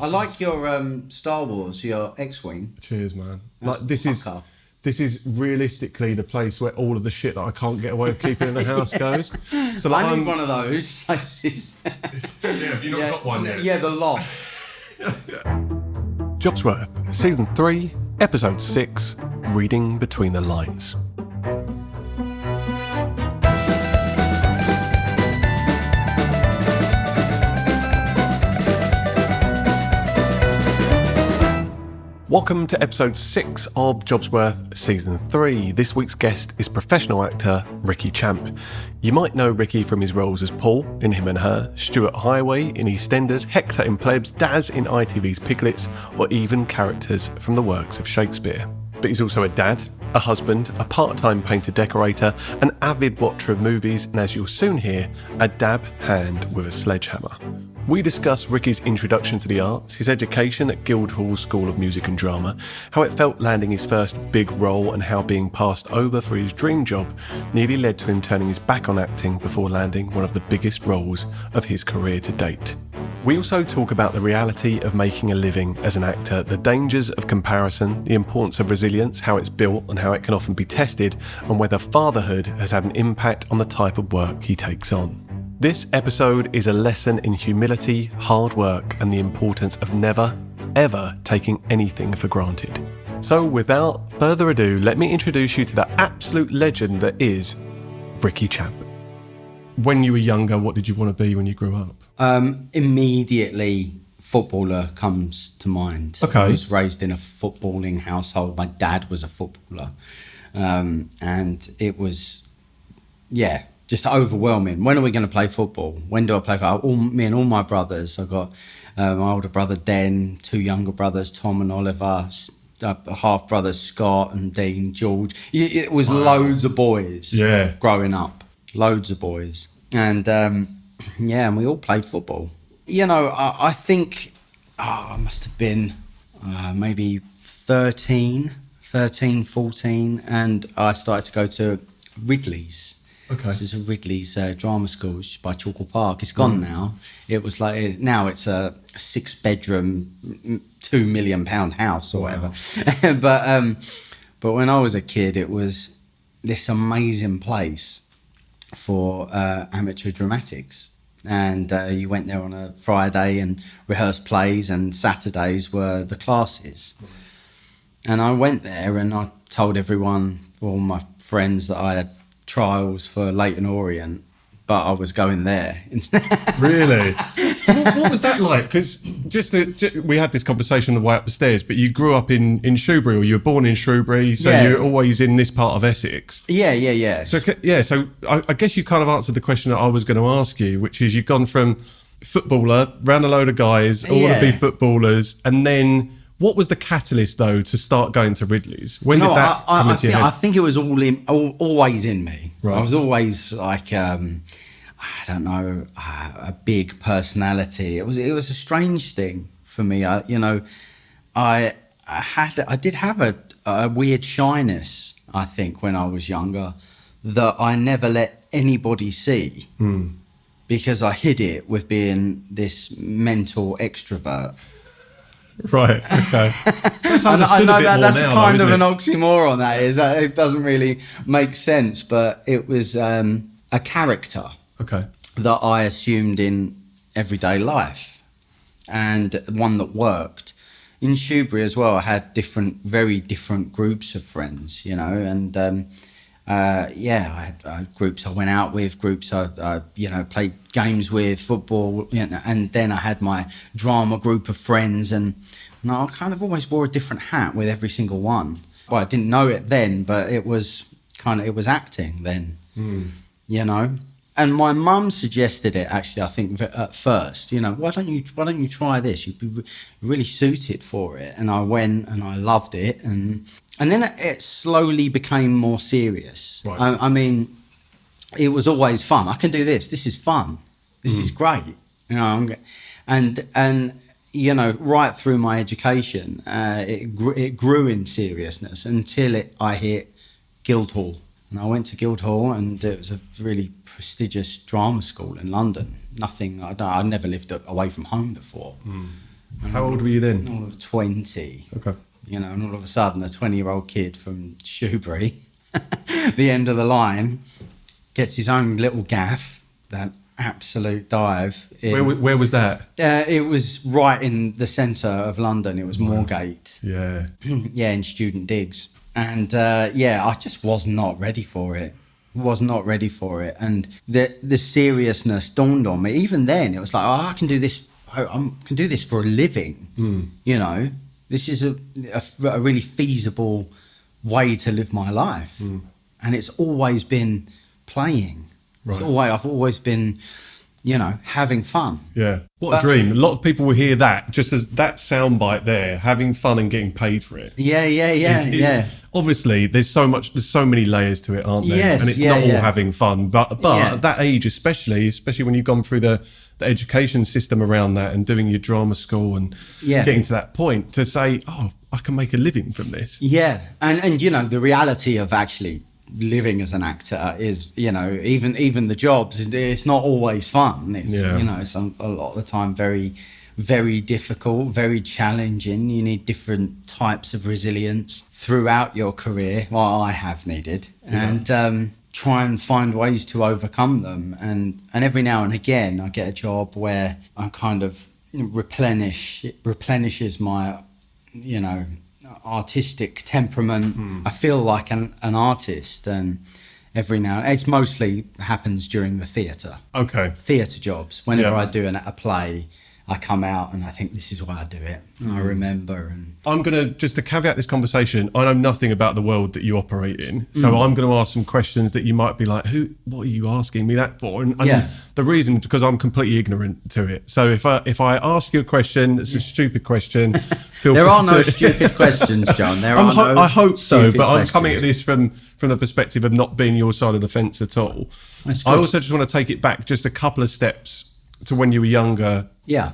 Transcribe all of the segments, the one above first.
I like your Star Wars, your X-Wing. Cheers, man. That's Like this is realistically the place where all of the shit that I can't get away with keeping in the house goes. So like, I need one of those places. Yeah, have you not got one yet? Yeah, the loft. Jobsworth, Season 3, Episode 6, Reading Between the Lines. Welcome to Episode 6 of Jobsworth Season 3. This week's guest is professional actor Ricky Champ. You might know Ricky from his roles as Paul in Him and Her, Stuart Highway in EastEnders, Hector in Plebs, Daz in ITV's Piglets, or even characters from the works of Shakespeare. But he's also a dad, a husband, a part-time painter-decorator, an avid watcher of movies, and as you'll soon hear, a dab hand with a sledgehammer. We discuss Ricky's introduction to the arts, his education at Guildhall School of Music and Drama, how it felt landing his first big role, and how being passed over for his dream job nearly led to him turning his back on acting before landing one of the biggest roles of his career to date. We also talk about the reality of making a living as an actor, the dangers of comparison, the importance of resilience, how it's built and how it can often be tested, and whether fatherhood has had an impact on the type of work he takes on. This episode is a lesson in humility, hard work, and the importance of never, ever taking anything for granted. So without further ado, let me introduce you to the absolute legend that is Ricky Champ. When you were younger, what did you want to be when you grew up? Immediately, footballer comes to mind. Okay. I was raised in a footballing household. My dad was a footballer. And it was, just overwhelming. When are we going to play football? When do I play football? Me and all my brothers. I got my older brother Den, two younger brothers, Tom and Oliver, half brothers Scott and Dean, George. It was loads of boys. Yeah. Growing up, loads of boys, and and we all played football. You know, I think I must have been maybe 13, 14, and I started to go to Ridley's. Okay. This is a Ridley's drama school, which is by Chalkle Park. It's gone now. It was now it's a 6-bedroom, £2 million house or whatever. But when I was a kid, it was this amazing place for amateur dramatics. And you went there on a Friday and rehearsed plays, and Saturdays were the classes. And I went there and I told everyone, all my friends, that I had trials for Leyton Orient, but I was going there. Really? So what was that like? Because we had this conversation on the way up the stairs, but you grew up in Shrewsbury, or you were born in Shrewsbury, so you're always in this part of Essex. Yeah. So I guess you kind of answered the question that I was going to ask you, which is you've gone from footballer, ran a load of guys, all want to be footballers, and then what was the catalyst, though, to start going to Ridley's? When did that come into your head? I think it was always in me. Right. I was always like, I don't know, a big personality. It was a strange thing for me. I did have a weird shyness, I think, when I was younger, that I never let anybody see because I hid it with being this mental extrovert. Right, okay. That's I know that's now, kind though, of an it? oxymoron, that is. It doesn't really make sense, but it was a character that I assumed in everyday life, and one that worked. In Shrewsbury as well, I had very different groups of friends, and I had groups I went out with, groups I played games with, football, and then I had my drama group of friends, and I kind of always wore a different hat with every single one. Well, I didn't know it then, but it was acting then, And my mum suggested it, actually, I think at first, why don't you try this? You'd be really suited for it. And I went and I loved it, and then it slowly became more serious. Right. I mean, it was always fun. I can do this. This is fun. This is great. And right through my education, it grew in seriousness until I hit Guildhall. And I went to Guildhall, and it was a really prestigious drama school in London. I'd never lived away from home before. How old were you then? All of 20. Okay. You know, and all of a sudden, a 20-year-old kid from Shoebury, the end of the line, gets his own little gaff, that absolute dive. Where was that? It was right in the centre of London. It was Moorgate. Yeah. Yeah, in Student Digs. And I just was not ready for it. And the seriousness dawned on me. Even then, it was like, I can do this. I can do this for a living. You know, this is a really feasible way to live my life. And it's always been playing. Right. I've always been, you know, having fun. Yeah. What a dream. A lot of people will hear that, just as that soundbite there, having fun and getting paid for it. Yeah. Obviously, there's so many layers to it, aren't there? Yes, and it's not all having fun. But at that age, especially when you've gone through the education system around that and doing your drama school and getting to that point, to say, oh, I can make a living from this. Yeah. And you know, the reality of actually living as an actor is, you know, even the jobs, it's not always fun. It's you know, it's a lot of the time very, very difficult, very challenging. You need different types of resilience throughout your career. Well, I have needed, and try and find ways to overcome them. And every now and again, I get a job where I kind of replenishes my, you know, artistic temperament. I feel like an artist, and every now and it's mostly happens during the theatre jobs. Whenever I do a play, I come out and I think, this is why I do it. And I remember. And I'm going to, just to caveat this conversation, I know nothing about the world that you operate in. So I'm going to ask some questions that you might be like, what are you asking me that for? And the reason, because I'm completely ignorant to it. So if I ask you a question that's a stupid question, feel there free are no to... stupid questions, John. I hope so, but questions. I'm coming at this from the perspective of not being your side of the fence at all. I also just want to take it back just a couple of steps to when you were younger.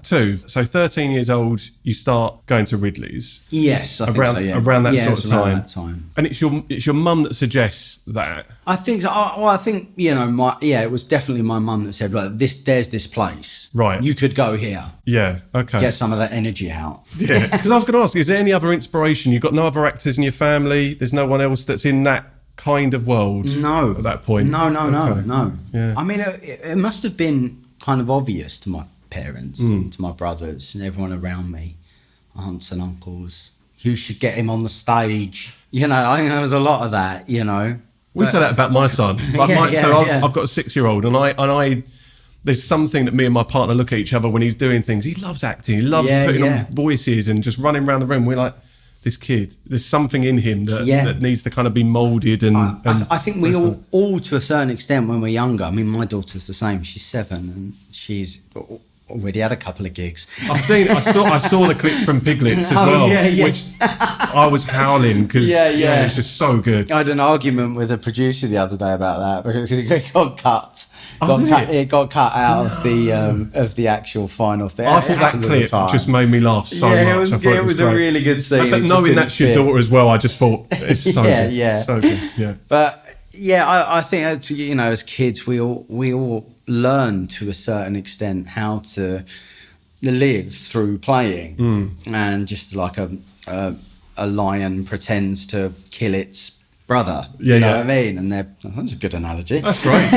Too. So 13 years old, you start going to Ridley's. Yes, I think so, around that sort of around that time. And it's your mum that suggests that. I think so. I think, you know, it was definitely my mum that said, right, there's this place. Right. You could go here. Yeah. Okay. Get some of that energy out. Yeah. Because I was going to ask, is there any other inspiration? You've got no other actors in your family. There's no one else that's in that kind of world. No. At that point. No. Yeah. I mean, it must have been kind of obvious to my parents, to my brothers and everyone around me, aunts and uncles. You should get him on the stage. You know, I think there was a lot of that, you know. We say that about my son. I've got a 6-year-old, and I there's something that me and my partner look at each other when he's doing things. He loves acting. He loves putting on voices and just running around the room. We're like, this kid, there's something in him that needs to kind of be moulded. And I think we all to a certain extent when we're younger. I mean, my daughter's the same. She's 7 and she's already had a couple of gigs. I saw the clip from Piglets as well, which I was howling because it's just so good. I had an argument with a producer the other day about that because it got cut. It got cut out of the actual final thing. I thought that clip just made me laugh so much. It was a really good scene. But knowing that's your daughter as well, I just thought it's so good. So good. Yeah. But I think, you know, as kids, we all learn to a certain extent how to live through playing, and just like a lion pretends to kill its brother, you know what I mean? And that's a good analogy. That's right.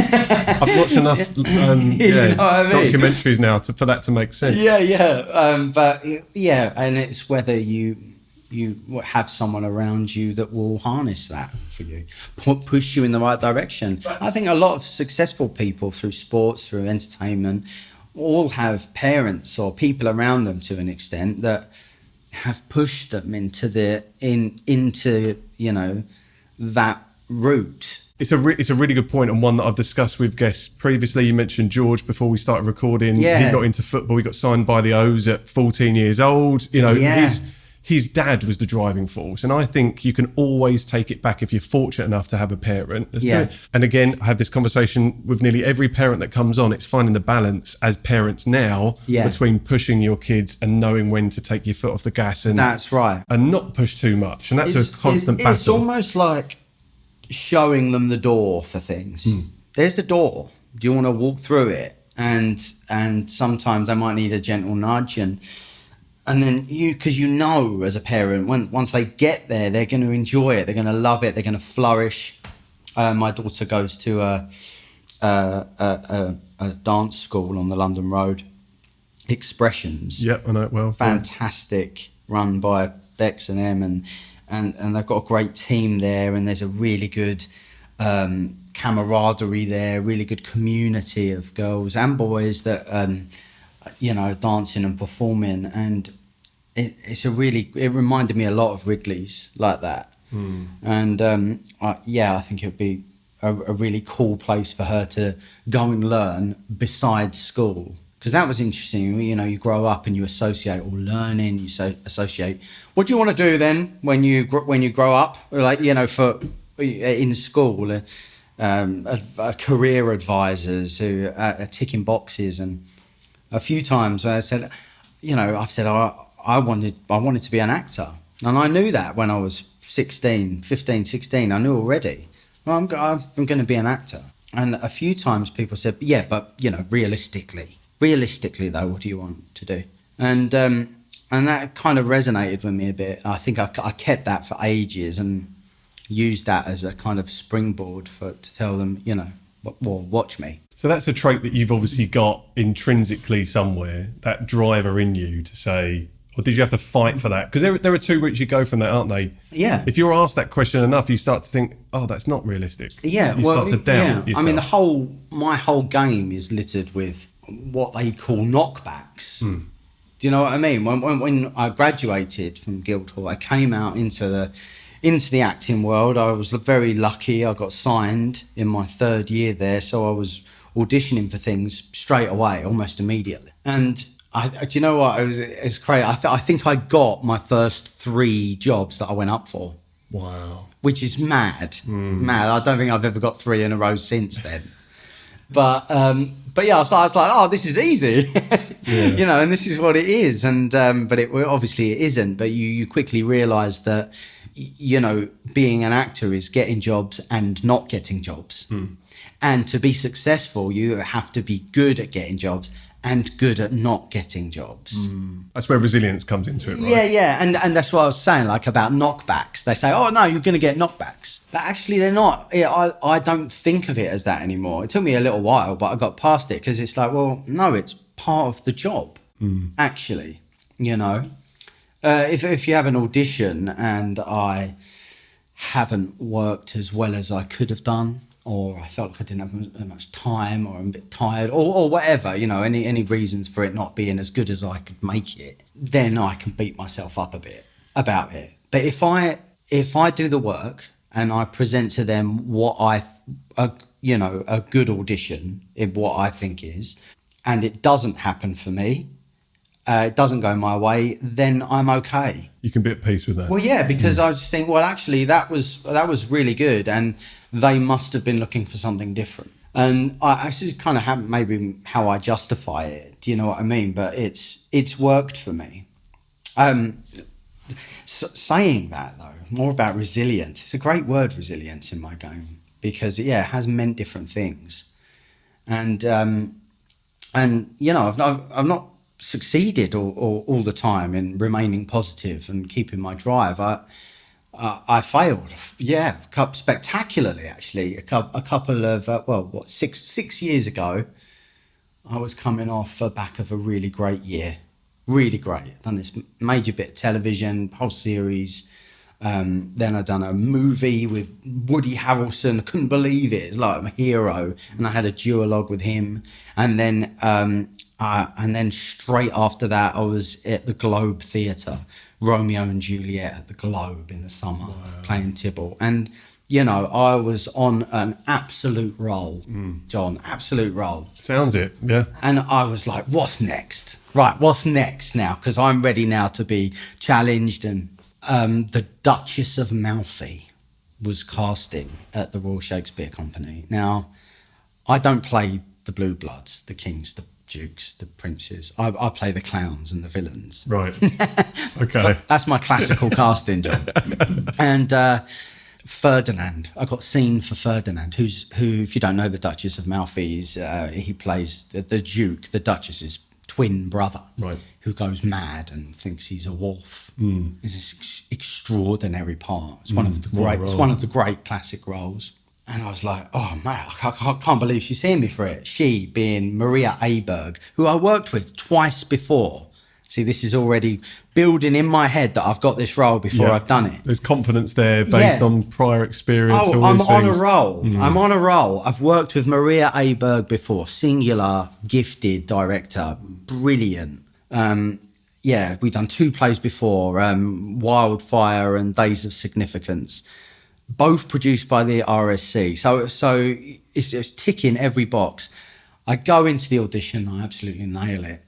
I've watched enough documentaries now for that to make sense. And it's whether you have someone around you that will harness that for you, push you in the right direction. I think a lot of successful people through sports, through entertainment, all have parents or people around them to an extent that have pushed them into you know, that route. It's a really good point, and one that I've discussed with guests previously. You mentioned George before we started recording. He got into football. He got signed by the O's at 14 years old. You know, his dad was the driving force, and I think you can always take it back if you're fortunate enough to have a parent. And again, I have this conversation with nearly every parent that comes on. It's finding the balance as parents now between pushing your kids and knowing when to take your foot off the gas, and that's right, and not push too much. And that's a constant battle. It's almost like showing them the door for things. There's the door. Do you want to walk through it? And sometimes I might need a gentle nudge, and And then because as a parent, once they get there, they're going to enjoy it. They're going to love it. They're going to flourish. My daughter goes to a dance school on the London Road, Expressions. Yep, I know it well. Fantastic, run by Bex and Em, and they've got a great team there, and there's a really good camaraderie there, really good community of girls and boys that dancing and performing, and it reminded me a lot of Wrigley's like that. And I think it would be a really cool place for her to go and learn besides school, because that was interesting. You grow up and you associate all learning, associate what do you want to do then when you grow up, like for in school, career advisors who are ticking boxes. And a few times I said, I wanted to be an actor, and I knew that when I was 15, 16, I knew already. Well, I'm going to be an actor. And a few times people said, yeah, but realistically though, what do you want to do? And that kind of resonated with me a bit. I think I kept that for ages and used that as a kind of springboard to tell them, well, watch me. So that's a trait that you've obviously got intrinsically somewhere, that driver in you to say, or did you have to fight for that? Because there are two routes you go from that, aren't they? Yeah. If you're asked that question enough, you start to think, oh, that's not realistic. Yeah. You start to doubt yourself. I mean, my whole game is littered with what they call knockbacks. Do you know what I mean? When I graduated from Guildhall, I came out into the acting world. I was very lucky. I got signed in my third year there, so I was auditioning for things straight away, almost immediately. And do you know what? It was crazy. I think I got my first 3 jobs that I went up for. Wow. Which is mad. Mad. I don't think I've ever got 3 in a row since then. But yeah, I was like, oh, this is easy. Yeah. And this is what it is. And but obviously it isn't. But you quickly realise that being an actor is getting jobs and not getting jobs. And to be successful, you have to be good at getting jobs and good at not getting jobs. That's where resilience comes into it, right? Yeah. And that's what I was saying, like about knockbacks. They say, oh, no, you're going to get knockbacks. But actually, they're not. I don't think of it as that anymore. It took me a little while, but I got past it because it's like, well, no, it's part of the job, actually, If you have an audition and I haven't worked as well as I could have done, or I felt like I didn't have much time, or I'm a bit tired, or whatever, any reasons for it not being as good as I could make it, then I can beat myself up a bit about it. But if I do the work and I present to them what a good audition, what I think is, and it doesn't happen for me, it doesn't go my way, then I'm okay. You can be at peace with that. Well, yeah, because I just think, well, actually, that was really good, and they must have been looking for something different. And I actually kind of have maybe how I justify it. Do you know what I mean? But it's worked for me. Saying that though, more about resilience. It's a great word, resilience, in my game, because it has meant different things, and I've not succeeded all the time in remaining positive and keeping my drive. I failed, spectacularly actually. A couple of 6 years ago, I was coming off the back of a really great year, really great. Done this major bit of television, whole series. Then I'd done a movie with Woody Harrelson. I couldn't believe it. It's like a hero, and I had a duologue with him. And then straight after that, I was at the Globe Theatre, Romeo and Juliet at the Globe in the summer, playing Tybalt. And, I was on an absolute roll, John, absolute roll. Sounds it, yeah. And I was like, what's next? Right, what's next now? Because I'm ready now to be challenged. And the Duchess of Malfi was casting at the Royal Shakespeare Company. Now, I don't play the blue bloods, the kings, the dukes, the princes. I play the clowns and the villains. Right. Okay. That's my classical casting job. And Ferdinand, I got seen for Ferdinand, who, if you don't know the Duchess of Malfi, he plays the Duke. The Duchess is twin brother, right, who goes mad and thinks he's a wolf. It's an extraordinary part. It's one of the great classic roles. And I was like, oh, mate, I can't believe she's seeing me for it. She being Maria Aberg, who I worked with twice before. See, this is already building in my head that I've got this role before I've done it. There's confidence there based on prior experience. Oh, I'm on a roll. I'm on a roll. I've worked with Maria Aberg before. Singular, gifted director. Brilliant. We've done 2 plays before, Wildfire and Days of Significance. Both produced by the RSC. So it's just ticking every box. I go into the audition, I absolutely nail it.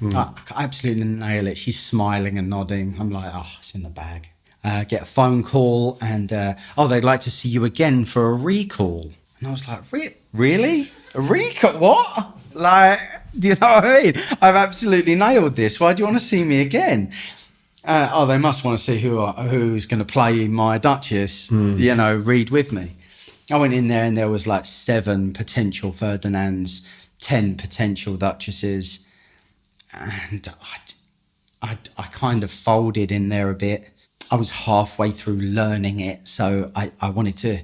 I absolutely nail it. She's smiling and nodding. I'm like, oh, it's in the bag. Get a phone call and, they'd like to see you again for a recall. And I was like, really? A recall? What? Like, do you know what I mean? I've absolutely nailed this. Why do you want to see me again? They must want to see who's going to play my Duchess, read with me. I went in there and there was like 7 potential Ferdinands, 10 potential Duchesses. And I kind of folded in there a bit. I was halfway through learning it. So I wanted to,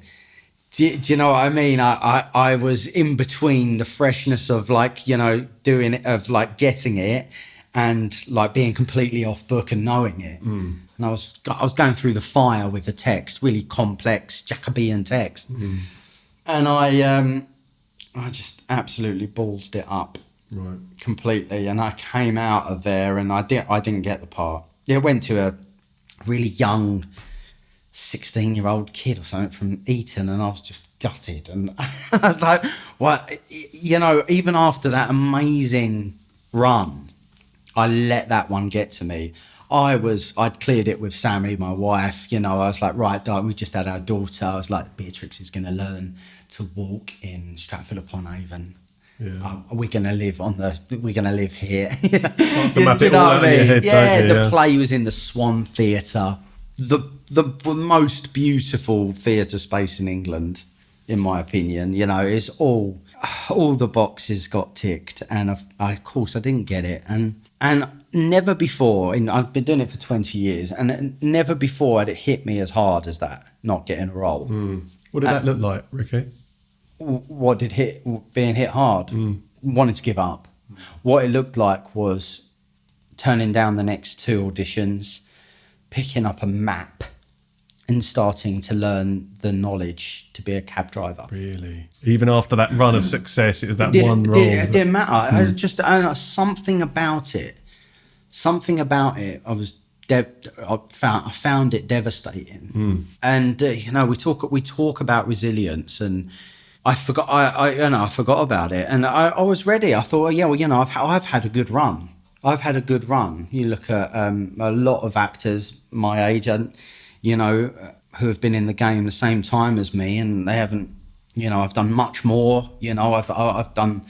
do you know what I mean? I was in between the freshness of doing it, of getting it, and being completely off book and knowing it. And I was going through the fire with the text, really complex Jacobean text. And I just absolutely ballsed it up completely. And I came out of there and I didn't get the part. I went to a really young 16-year-old kid or something from Eton, and I was just gutted. And I was like, well, even after that amazing run, I let that one get to me. I'd cleared it with Sammy, my wife. I was like, right, we just had our daughter. I was like, Beatrix is going to learn to walk in Stratford-upon-Avon. Yeah. We're going to live here. Start to map it all out in your head, don't you? The play was in the Swan Theatre, the most beautiful theatre space in England, in my opinion. It's all the boxes got ticked, and of course I didn't get it, and never before, I've been doing it for 20 years, and never before had it hit me as hard as that, not getting a role. What did that look like, Ricky? What did being hit hard? Wanting to give up. What it looked like was turning down the next 2 auditions, picking up a map, and starting to learn the knowledge to be a cab driver. Really? Even after that run of success, it was that one role? It didn't matter. I just something about it. I found it devastating. And we talk about resilience, and I forgot. I forgot about it, and I was ready. I thought, I've had a good run. You look at a lot of actors my age, who have been in the game the same time as me, and they haven't. I've done much more. I've done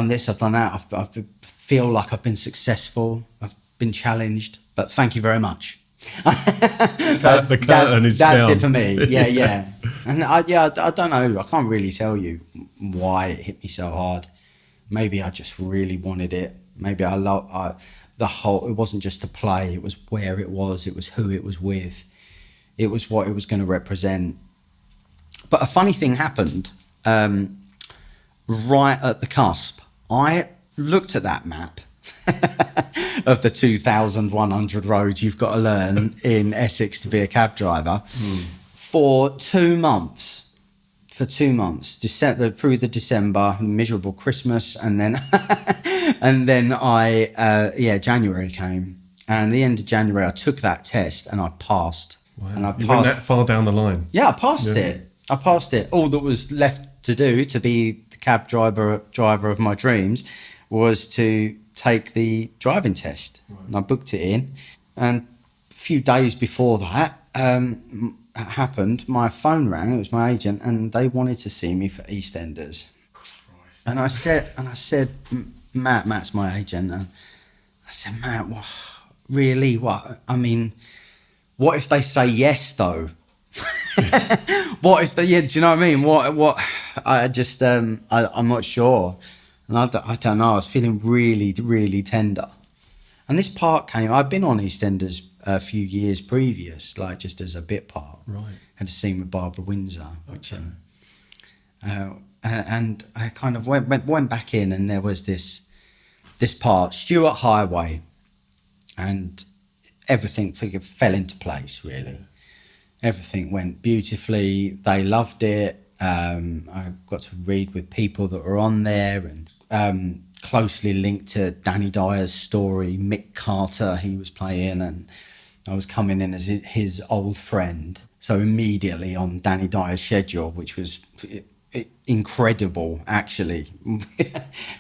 this, I've done that. I feel like I've been successful. I've been challenged, but thank you very much. The curtain is down. That's it for me. Yeah. And I don't know. I can't really tell you why it hit me so hard. Maybe I just really wanted it. Maybe the whole. It wasn't just a play. It was where it was. It was who it was with. It was what it was going to represent. But a funny thing happened right at the cusp. I looked at that map of the 2,100 roads you've got to learn in Essex to be a cab driver for 2 months. For 2 months, through the December, miserable Christmas, and then January came, and the end of January I took that test and I passed. Wow. And I passed. You went that far down the line. Yeah, I passed it. I passed it. All that was left to do to be the cab driver of my dreams was to take the driving test. Right. And I booked it in, and a few days before that happened, my phone rang. It was my agent, and they wanted to see me for EastEnders. Christ. And I said, Matt's my agent, and I said, Matt, what, really? What? I mean, what if they say yes though? What if they? Yeah, do you know what I mean? What? I just I'm not sure. And I don't know, I was feeling really, really tender. And this part came, I'd been on EastEnders a few years previous, like just as a bit part. Right. Had a scene with Barbara Windsor, which, and I kind of went back in, and there was this part, Stuart Highway, and everything fell into place, really. Everything went beautifully. They loved it. I got to read with people that were on there, and closely linked to Danny Dyer's story. Mick Carter, he was playing, and I was coming in as his old friend. So immediately on Danny Dyer's schedule, which was incredible, actually.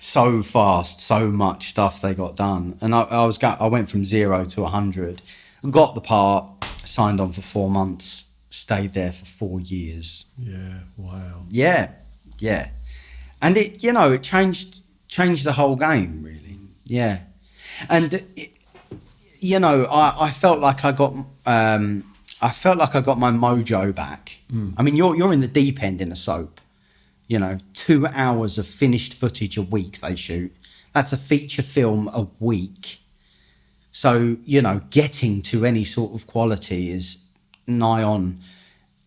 So fast, so much stuff they got done. And I went from 0 to 100, got the part, signed on for 4 months, stayed there for 4 years. Yeah, wow. Yeah. And it, it changed the whole game, really. Yeah. And I felt like I got my mojo back. I mean, you're in the deep end in a soap. 2 hours of finished footage a week they shoot. That's a feature film a week. So, getting to any sort of quality is nigh on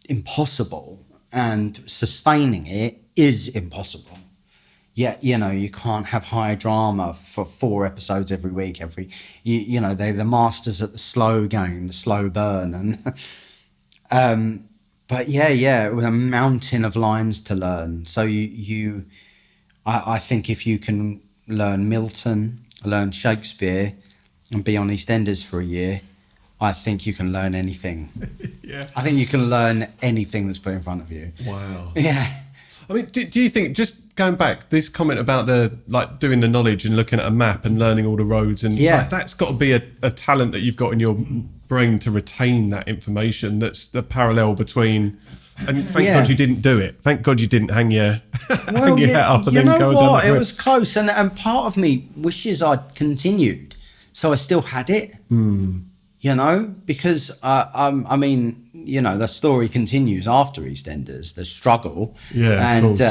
impossible, and sustaining it is impossible. Yet, you can't have high drama for 4 episodes every week. They're the masters at the slow game, the slow burn. And, but yeah, with a mountain of lines to learn. So I think if you can learn Milton, learn Shakespeare, and be on EastEnders for a year, I think you can learn anything. Yeah. I think you can learn anything that's put in front of you. Wow. Yeah. I mean, do you think, just going back, this comment about doing the knowledge and looking at a map and learning all the roads, and that's got to be a talent that you've got in your brain to retain that information. That's the parallel between, and thank God you didn't do it. Thank God you didn't hang your head up and then go down the It was close, and part of me wishes I'd continued, so I still had it. Because I mean, the story continues after EastEnders, the struggle. Yeah, and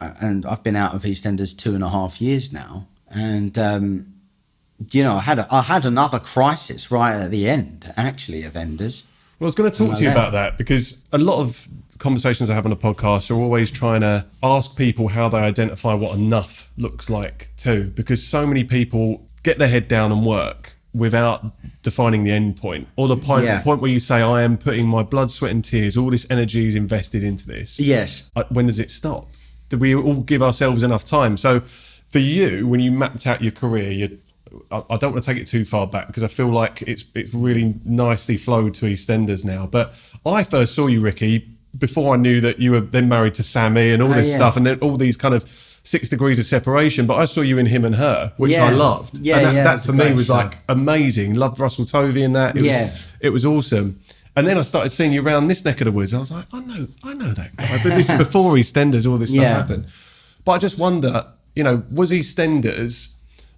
and I've been out of EastEnders 2.5 years now, and I had another crisis right at the end, actually, of Enders. Well, I was going to talk to you about that, because a lot of conversations I have on the podcast are always trying to ask people how they identify what enough looks like too, because so many people get their head down and work without defining the end point, or the point where you say, I am putting my blood, sweat and tears, all this energy is invested into this. Yes. When does it stop? Do we all give ourselves enough time? So for you, when you mapped out your career, I don't want to take it too far back, because I feel like it's really nicely flowed to EastEnders now. But I first saw you, Ricky, before I knew that you were then married to Sammy and all this stuff, and then all these kind of 6 degrees of separation. But I saw you in Him and Her, which I loved. That for me was like amazing. Loved Russell Tovey in that. It was awesome. And then I started seeing you around this neck of the woods. I was like, I know that guy. But this is before EastEnders, all this stuff happened. But I just wonder, was EastEnders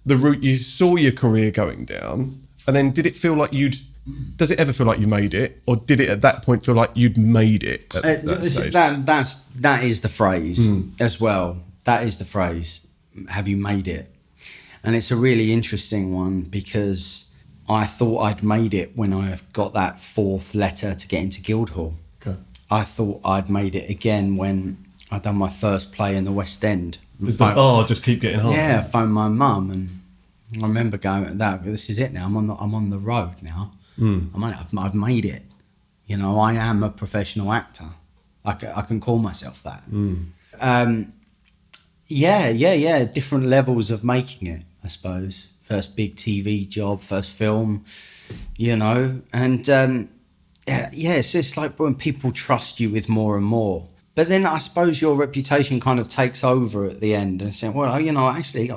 the route you saw your career going down? And then does it ever feel like you made it? Or did it at that point feel like you'd made it at that stage? That is the phrase as well. That is the phrase. Have you made it? And it's a really interesting one, because I thought I'd made it when I got that 4th letter to get into Guildhall. Okay. I thought I'd made it again when I'd done my first play in the West End. Does the bar just keep getting harder? Yeah, I phoned my mum, and I remember going, this is it now. I'm on the road now. I've made it. I am a professional actor. I can call myself that. Different levels of making it, I suppose. First big TV job, first film, and it's just like when people trust you with more and more. But then I suppose your reputation kind of takes over at the end, and saying, well, actually,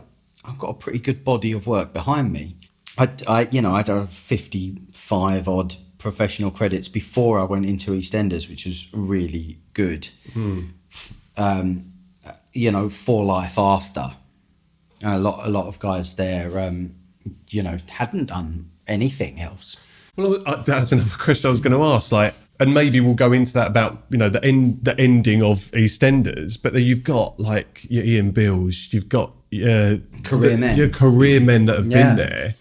I've got a pretty good body of work behind me. I'd have 55 odd professional credits before I went into EastEnders, which was really good. For life after. A lot of guys there, hadn't done anything else. Well, that's another question I was going to ask. Like, and maybe we'll go into that about, you know, the ending of EastEnders, but then you've got like your Ian Bills, you've got your career men that have been there.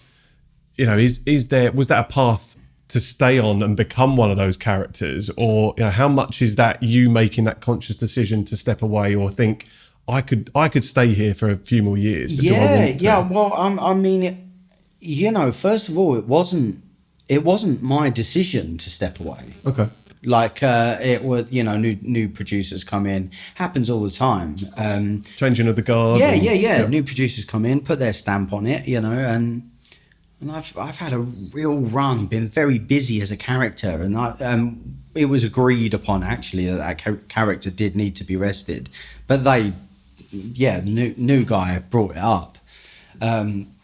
You know, was that a path to stay on and become one of those characters, or, you know, how much is that you making that conscious decision to step away or think I could stay here for a few more years? But do I want to? Well, I mean, you know, first of all, it wasn't my decision to step away. Okay. Like it was, you know, new producers come in, happens all the time. Changing of the guard. Yeah. New producers come in, put their stamp on it, you know, and I've had a real run, been very busy as a character, and it was agreed upon actually that character did need to be rested, but the new guy brought it up.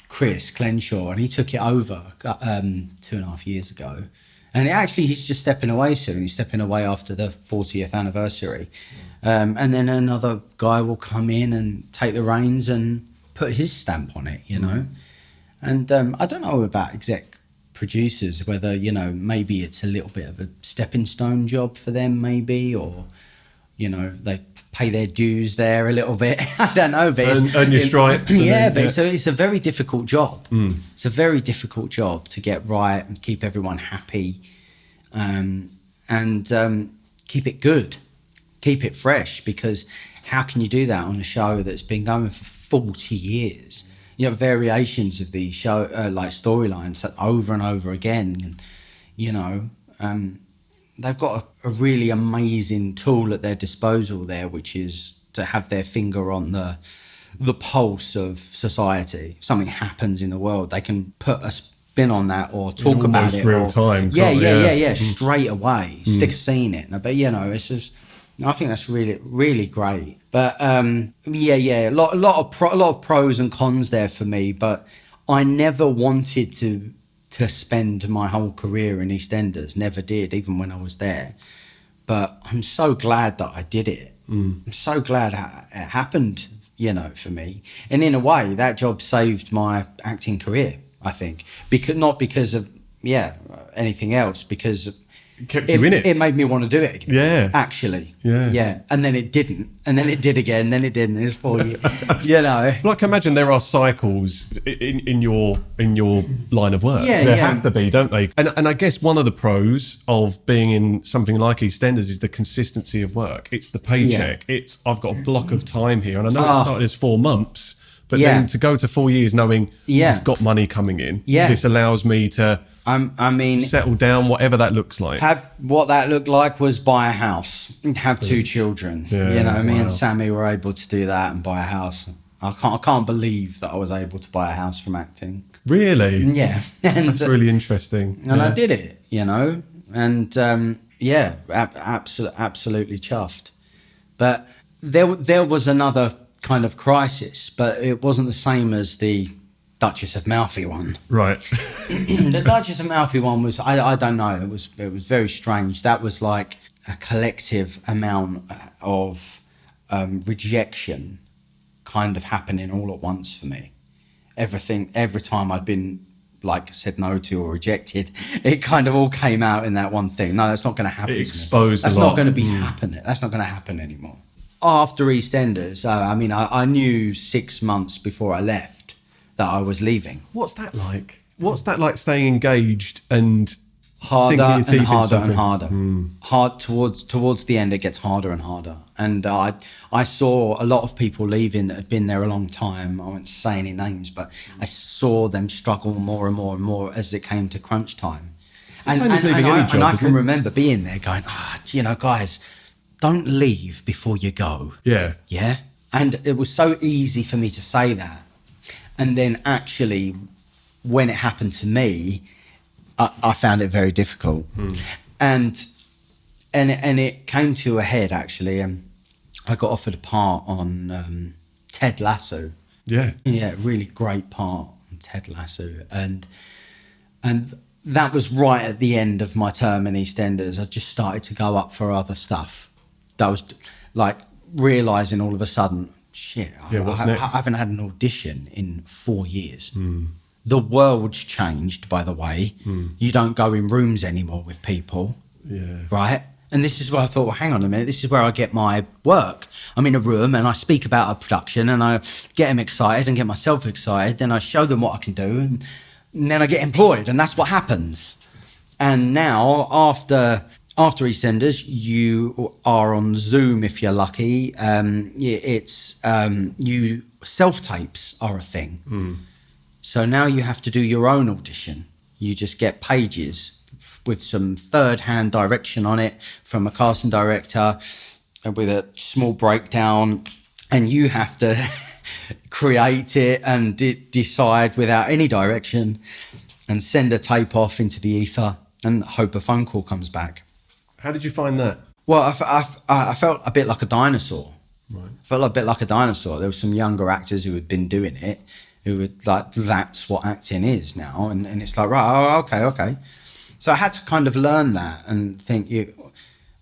Chris Clenshaw, and he took it over 2.5 years ago. And he's just stepping away soon. He's stepping away after the 40th anniversary. And then another guy will come in and take the reins and put his stamp on it, you know. And I don't know about exec producers, whether, you know, maybe it's a little bit of a stepping stone job for them, maybe, or, you know, they pay their dues there a little bit. I don't know, but earn your stripes. It's a very difficult job. It's a very difficult job to get right and keep everyone happy, and keep it good, keep it fresh. Because how can you do that on a show that's been going for 40 years? You know, variations of these show like storylines over and over again, and, you know. They've got a really amazing tool at their disposal there, which is to have their finger on the pulse of society. If something happens in the world, they can put a spin on that or talk about it. Real time. Straight away. Stick a scene in. But, you know, it's just, I think that's really, really great. But a lot of pros and cons there for me. But I never wanted to spend my whole career in EastEnders. Never did, even when I was there. But I'm so glad that I did it. I'm so glad it happened, you know, for me. And in a way, that job saved my acting career, I think. Not because of anything else, because it kept you in it. It made me want to do it again. Yeah. Actually. Yeah. And then it didn't. And then it did again. And then it didn't. It's 4 years. You know. Like, imagine there are cycles in your line of work. There have to be, don't they? And I guess one of the pros of being in something like EastEnders is the consistency of work. It's the paycheck. It's, I've got a block of time here. And I know it started as 4 months. But then to go to 4 years knowing I've got money coming in, this allows me to settle down, whatever that looks like. What that looked like was buy a house, have 2 children. You know, me and Sammy were able to do that and buy a house. I can't believe that I was able to buy a house from acting. Really? Yeah. And, that's really interesting. And I did it, you know, and absolutely chuffed. But there was another kind of crisis, but it wasn't the same as the Duchess of Malfi one. Right. The Duchess of Malfi one was, I don't know, it was very strange. That was like a collective amount of rejection kind of happening all at once for me. Every time I'd been like said no to or rejected, it kind of all came out in that one thing. No, that's not going to happen. It exposed to me. That's a lot. not going to be happening. That's not going to happen anymore. After EastEnders, I knew 6 months before I left that I was leaving. What's that like? What's that like, staying engaged and harder and harder and harder? Hard towards the end, it gets harder and harder. And I saw a lot of people leaving that had been there a long time. I won't say any names, but I saw them struggle more and more and more as it came to crunch time. And I can remember being there going, you know, guys, don't leave before you go. Yeah. Yeah. And it was so easy for me to say that. And then actually, when it happened to me, I found it very difficult. And it came to a head, actually. I got offered a part on Ted Lasso. Yeah. Yeah, really great part on Ted Lasso. And that was right at the end of my term in EastEnders. I just started to go up for other stuff. That was like realising all of a sudden, shit, I haven't had an audition in 4 years. The world's changed, by the way. You don't go in rooms anymore with people. Yeah. Right? And this is where I thought, well, hang on a minute, this is where I get my work. I'm in a room and I speak about a production and I get them excited and get myself excited. Then I show them what I can do and then I get employed, and that's what happens. And now, after EastEnders, you are on Zoom if you're lucky. You self-tapes are a thing. So now you have to do your own audition. You just get pages with some third-hand direction on it from a casting director with a small breakdown, and you have to create it and decide without any direction and send a tape off into the ether and hope a phone call comes back. How did you find that? Well, I felt a bit like a dinosaur. Right. I felt a bit like a dinosaur. There were some younger actors who had been doing it, who were like, that's what acting is now. And it's like, right, okay. So I had to kind of learn that and think,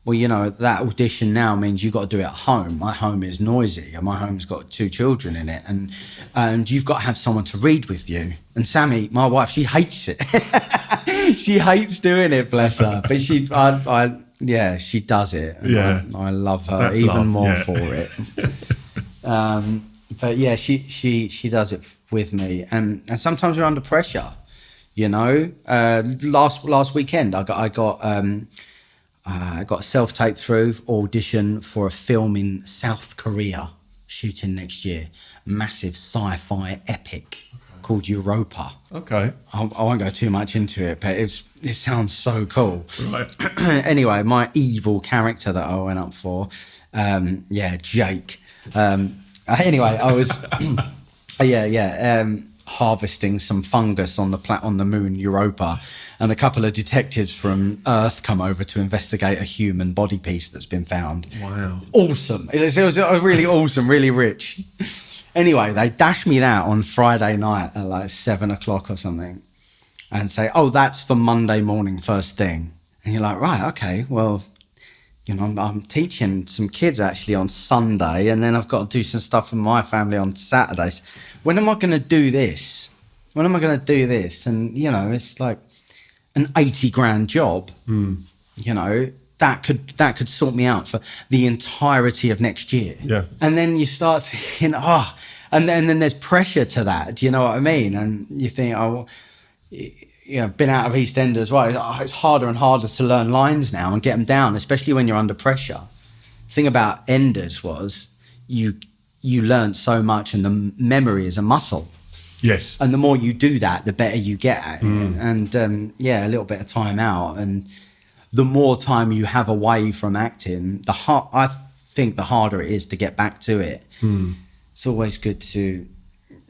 that audition now means you've got to do it at home. My home is noisy and my home's got 2 children in it. And you've got to have someone to read with you. And Sammy, my wife, she hates it. She hates doing it, bless her. But she does it. Yeah. I love her That's even love, more yeah. for it. But yeah, she does it with me. And sometimes we're under pressure. Last weekend I got a self-tape through audition for a film in South Korea, shooting next year. Massive sci-fi epic called Europa. Okay. I won't go too much into it, but it sounds so cool. Right. Anyway, my evil character that I went up for, Jake. Anyway, I was, harvesting some fungus on the moon Europa, and a couple of detectives from Earth come over to investigate a human body piece that's been found. Wow. Awesome. It was really awesome, really rich. Anyway, they dash me that on Friday night at like 7:00 or something and say, oh, that's for Monday morning first thing. And you're like, right, okay, well, I'm teaching some kids actually on Sunday, and then I've got to do some stuff with my family on Saturdays. When am I going to do this? When am I going to do this? And, it's like an 80 grand job, that could sort me out for the entirety of next year. Yeah. And then you start thinking, and then there's pressure to that. Do you know what I mean? And you think, been out of EastEnders, right? It's harder and harder to learn lines now and get them down, especially when you're under pressure. The thing about Enders was you learn so much, and the memory is a muscle. Yes. And the more you do that, the better you get at it. And a little bit of time out, and the more time you have away from acting, I think the harder it is to get back to it. It's always good to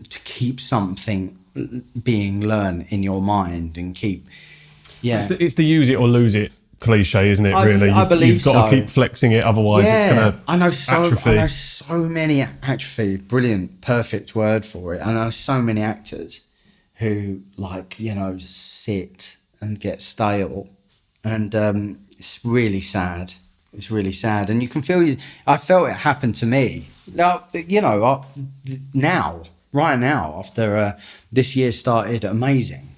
keep something being learned in your mind and keep. It's the use it or lose it cliche, isn't it? Really, I believe you've got so. to keep flexing it, otherwise it's going to atrophy. I know so many atrophy. Brilliant, perfect word for it. I know so many actors who just sit and get stale, and it's really sad. It's really sad, and you can feel. I felt it happen to me. Now, right now, after this year started amazing,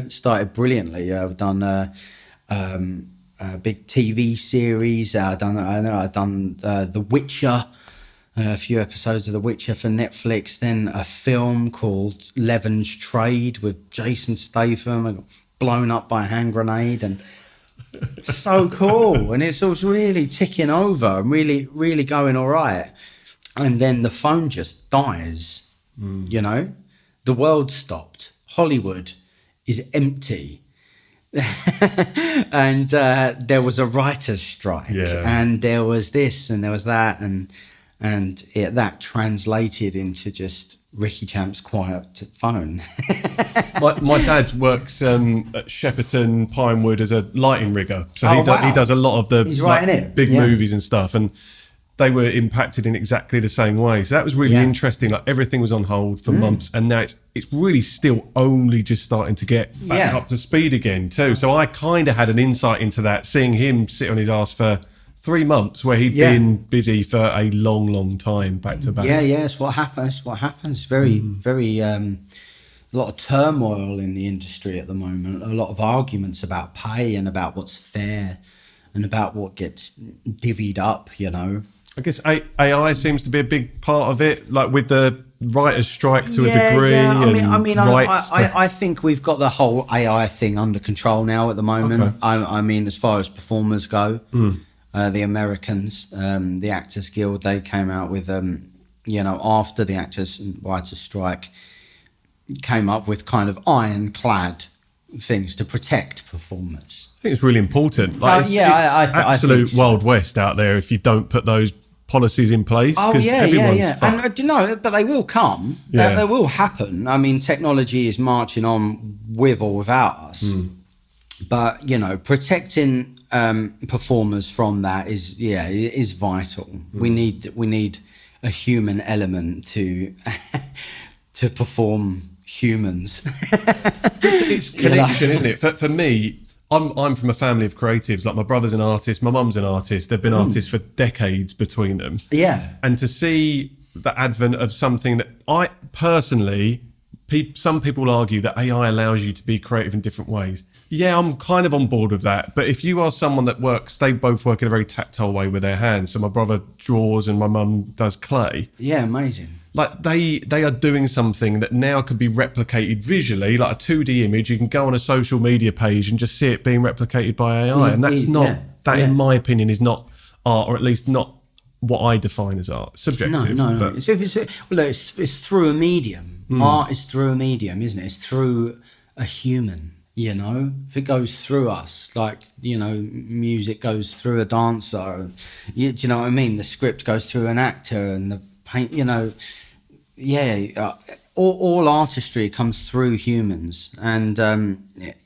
started brilliantly. I've done a big TV series. I've done The Witcher, a few episodes of The Witcher for Netflix. Then a film called Levin's Trade with Jason Statham. I got blown up by a hand grenade, and so cool. And it's all really ticking over and really, really going all right. And then the phone just dies, The world stopped. Hollywood is empty. And there was a writer's strike. Yeah. And there was this and there was that. And that translated into just Ricky Champ's quiet phone. My dad works at Shepperton Pinewood as a lighting rigger. So he does a lot of the big movies and stuff. And they were impacted in exactly the same way. So that was really interesting. Like, everything was on hold for months, and now it's really still only just starting to get back up to speed again too. So I kind of had an insight into that, seeing him sit on his ass for 3 months where he'd been busy for a long, long time back to back. Yeah, it's what happens. It's very, very lot of turmoil in the industry at the moment, a lot of arguments about pay and about what's fair and about what gets divvied up, you know. I guess AI seems to be a big part of it, like with the writers' strike to a degree. Yeah. I I think we've got the whole AI thing under control now at the moment. Okay. I mean, as far as performers go, the Americans, the Actors Guild, they came out with, after the Actors and Writers' strike, came up with kind of ironclad things to protect performers. think it's really important. I absolute think so. Wild West out there if you don't put those policies in place. Everyone's fucked. And but they will come. Yeah. They will happen. I mean, technology is marching on with or without us. But protecting performers from that is vital. We need a human element to perform humans. It's connection, isn't it? For me, I'm from a family of creatives. Like my brother's an artist, my mum's an artist. They've been artists for decades between them. Yeah. And to see the advent of something that I personally, some people argue that AI allows you to be creative in different ways. Yeah, I'm kind of on board with that. But if you are someone that they both work in a very tactile way with their hands. So my brother draws and my mum does clay. Yeah, amazing. Like they are doing something that now could be replicated visually, like a 2D image. You can go on a social media page and just see it being replicated by AI. And that's not, in my opinion, is not art, or at least not what I define as art. Subjective. No. It's through a medium. Art is through a medium, isn't it? It's through a human. If it goes through us, like, music goes through a dancer, do you know what I mean? The script goes through an actor and the paint, all artistry comes through humans. And,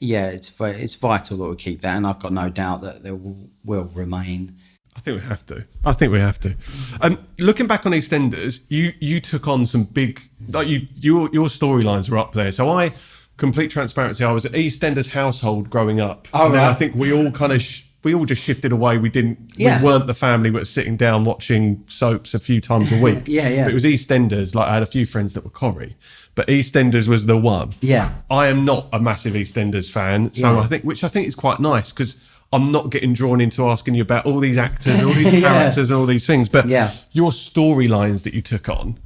it's vital that we keep that. And I've got no doubt that there will remain. I think we have to. Looking back on EastEnders, you took on some big, like your storylines were up there. So complete transparency, I was at EastEnders household growing up. And then I think we all kind of we all just shifted away. We weren't the family that was sitting down watching soaps a few times a week. But it was EastEnders. Like I had a few friends that were Corrie, but EastEnders was the one. I am not a massive EastEnders fan, so I think is quite nice because I'm not getting drawn into asking you about all these actors and all these characters and all these things. But your storylines that you took on,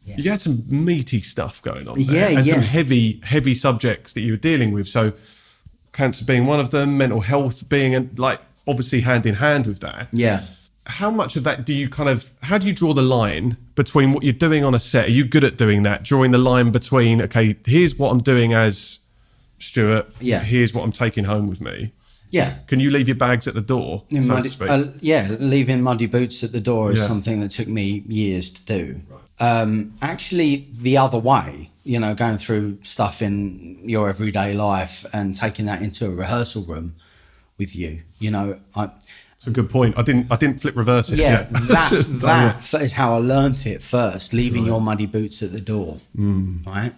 you had some meaty stuff going on there, and some heavy subjects that you were dealing with. So cancer being one of them, mental health being obviously hand in hand with that. How much of that how do you draw the line between what you're doing on a set? Are you good at doing that? Drawing the line between, okay, here's what I'm doing as Stuart, here's what I'm taking home with me. Can you leave your bags at the door, so to speak? Leaving muddy boots at the door is something that took me years to do. Actually, the other way, going through stuff in your everyday life and taking that into a rehearsal room with you, It's a good point. I didn't flip reverse it. That is how I learnt it first, leaving your muddy boots at the door, right?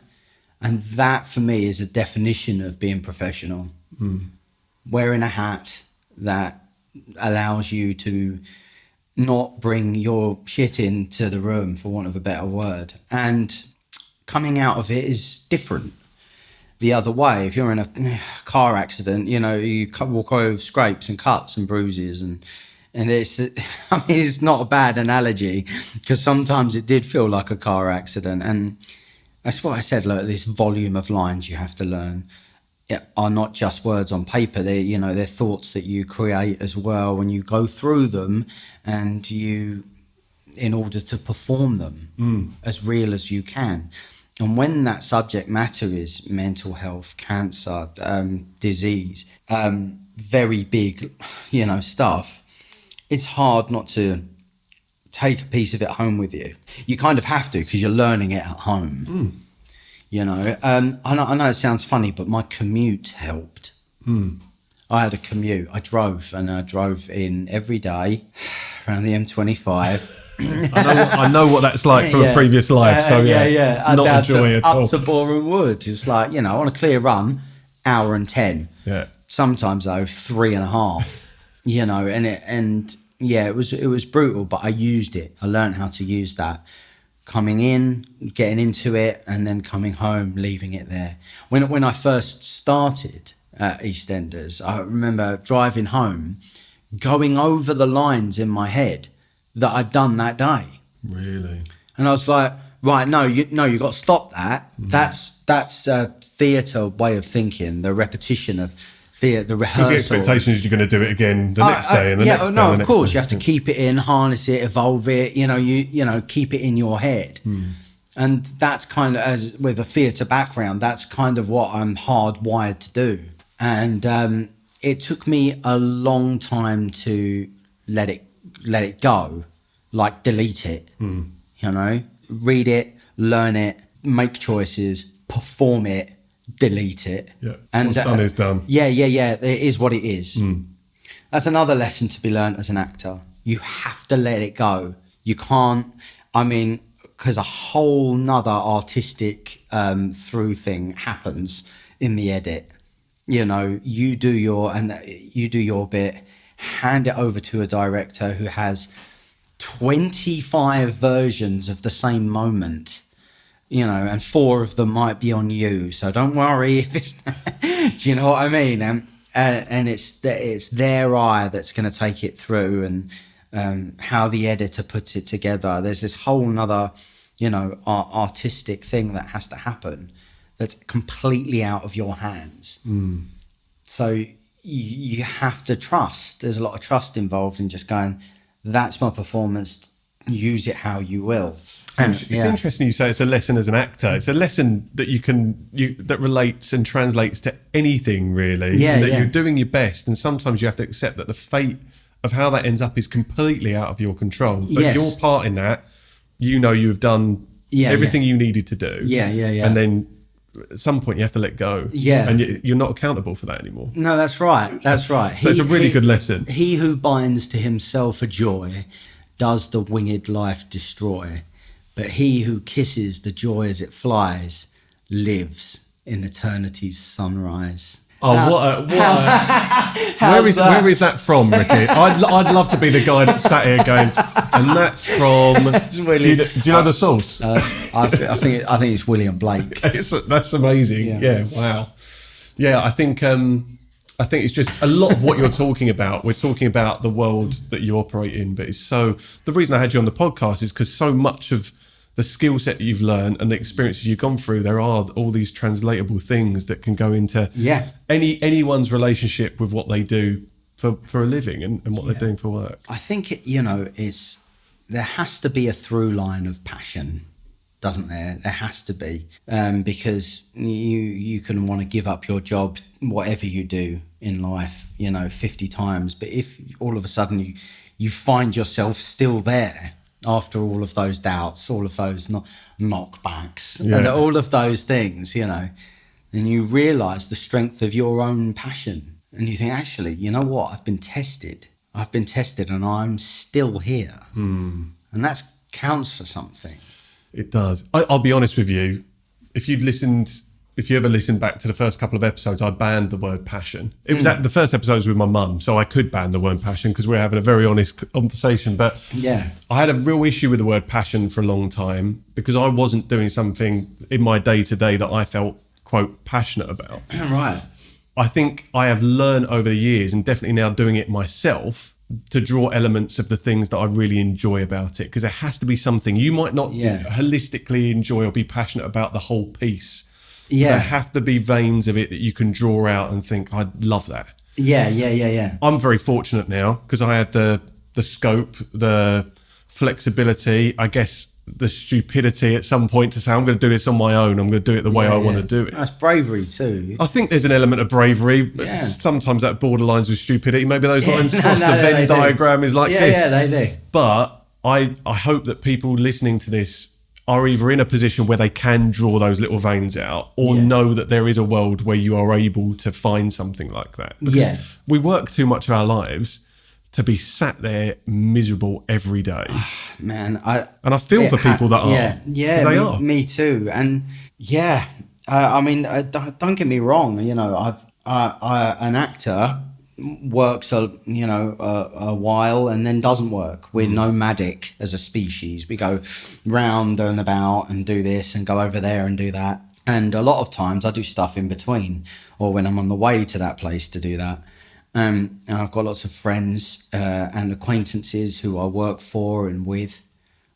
And that for me is a definition of being professional. Wearing a hat that allows you to not bring your shit into the room, for want of a better word. And coming out of it is different. The other way, if you're in a car accident, you walk away with scrapes and cuts and bruises, and it's not a bad analogy because sometimes it did feel like a car accident. And that's what I said, look, this volume of lines you have to learn are not just words on paper. They're thoughts that you create as well when you go through them, and in order to perform them as real as you can. And when that subject matter is mental health, cancer, disease, very big, stuff, it's hard not to take a piece of it home with you. You kind of have to because you're learning it at home. I know it sounds funny, but my commute helped. I had a commute. I drove in every day around the M25. I know what that's like from a previous life. So not enjoy it at all. Up to Boreham Wood. It's like, on a clear run, hour and 10. Sometimes though 3.5. It was brutal, but I used it. I learned how to use that. coming in, getting into it, and then coming home, leaving it there. When I first started at EastEnders, I remember driving home, going over the lines in my head that I'd done that day. Really? And I was like, right, you've got to stop that. That's a theatre way of thinking, the repetition of the rehearsal. Because the expectation is you're going to do it again the next day and the next day. No, of course, you have to keep it in, harness it, evolve it, keep it in your head. And that's kind of, as with a theatre background, that's kind of what I'm hardwired to do. And it took me a long time to let it go, like delete it, read it, learn it, make choices, perform it, delete it. Yeah. And what's done is done. Yeah. It is what it is. That's another lesson to be learned as an actor. You have to let it go. You can't, because a whole nother artistic through thing happens in the edit. You do your bit, hand it over to a director who has 25 versions of the same moment, and 4 of them might be on you. So don't worry if it's, do you know what I mean? And it's their eye that's going to take it through, and how the editor puts it together. There's this whole nother, artistic thing that has to happen that's completely out of your hands. So you have to trust. There's a lot of trust involved in just going, that's my performance, use it how you will. It's interesting you say it's a lesson as an actor. It's a lesson that that relates and translates to anything, really. Yeah, that you're doing your best, and sometimes you have to accept that the fate of how that ends up is completely out of your control. But your part in that, you've done everything you needed to do. Yeah. And then at some point you have to let go. Yeah. And you're not accountable for that anymore. No, that's right. That's right. So it's a really good lesson. He who binds to himself a joy does the winged life destroy. But he who kisses the joy as it flies lives in eternity's sunrise. Oh, where is that from, Ricky? I'd love to be the guy that sat here going, and that's from. Really, do you know the source? I think it's William Blake. That's amazing. Yeah. Wow. Yeah, I think it's just a lot of what you're talking about. We're talking about the world that you operate in, but the reason I had you on the podcast is because so much of the skill set that you've learned and the experiences you've gone through, there are all these translatable things that can go into anyone's relationship with what they do for a living and what they're doing for work. I think, there has to be a through line of passion, doesn't there? There has to be, because you can want to give up your job, whatever you do in life, 50 times. But if all of a sudden you find yourself still there, after all of those doubts, all of those knockbacks, and all of those things, then you realise the strength of your own passion. And you think, actually, you know what? I've been tested and I'm still here. And that counts for something. It does. I'll be honest with you. If you ever listened back to the first couple of episodes, I banned the word passion. It was the first episode was with my mum, so I could ban the word passion because we're having a very honest conversation. But I had a real issue with the word passion for a long time because I wasn't doing something in my day-to-day that I felt, quote, passionate about. Right. I think I have learned over the years, and definitely now doing it myself, to draw elements of the things that I really enjoy about it, because there has to be something. You might not holistically enjoy or be passionate about the whole piece. Yeah. There have to be veins of it that you can draw out and think, I'd love that. Yeah. I'm very fortunate now because I had the scope, the flexibility, I guess the stupidity at some point to say, I'm going to do this on my own. I'm going to do it the way I want to do it. That's bravery too. I think there's an element of bravery, but sometimes that borderlines with stupidity. Maybe those lines cross. The Venn diagram is like this. Yeah, they do. But I hope that people listening to this are either in a position where they can draw those little veins out or know that there is a world where you are able to find something like that. Because we work too much of our lives to be sat there miserable every day. Man, I feel for people that are. Yeah, they are. Me too. And don't get me wrong. I'm an actor works a while and then doesn't work. We're nomadic as a species. We go round and about and do this and go over there and do that. And a lot of times I do stuff in between, or when I'm on the way to that place to do that. And I've got lots of friends and acquaintances who I work for and with.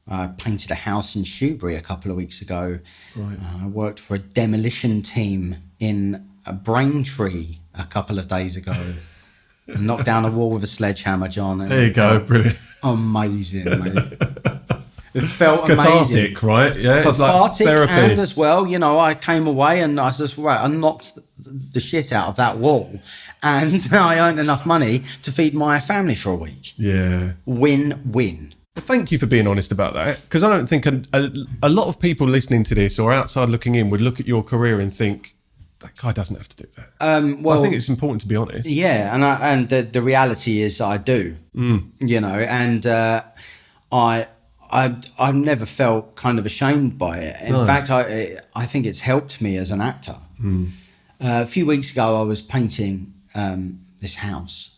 I painted a house in Shoebury a couple of weeks ago. Right. I worked for a demolition team in Braintree a couple of days ago. Knocked down a wall with a sledgehammer, John. There you go, brilliant. Amazing, mate. It felt It's cathartic, amazing. right? Yeah, it's like Cathartic, therapy. and as well, I came away and I said, right, I knocked the shit out of that wall, and I earned enough money to feed my family for a week. Yeah. Win-win. Well, thank you for being honest about that, because I don't think a lot of people listening to this or outside looking in would look at your career and think, that guy doesn't have to do that. Well, I think it's important to be honest. Yeah, and the reality is I do, and I've never felt kind of ashamed by it. In fact, I think it's helped me as an actor. A few weeks ago, I was painting this house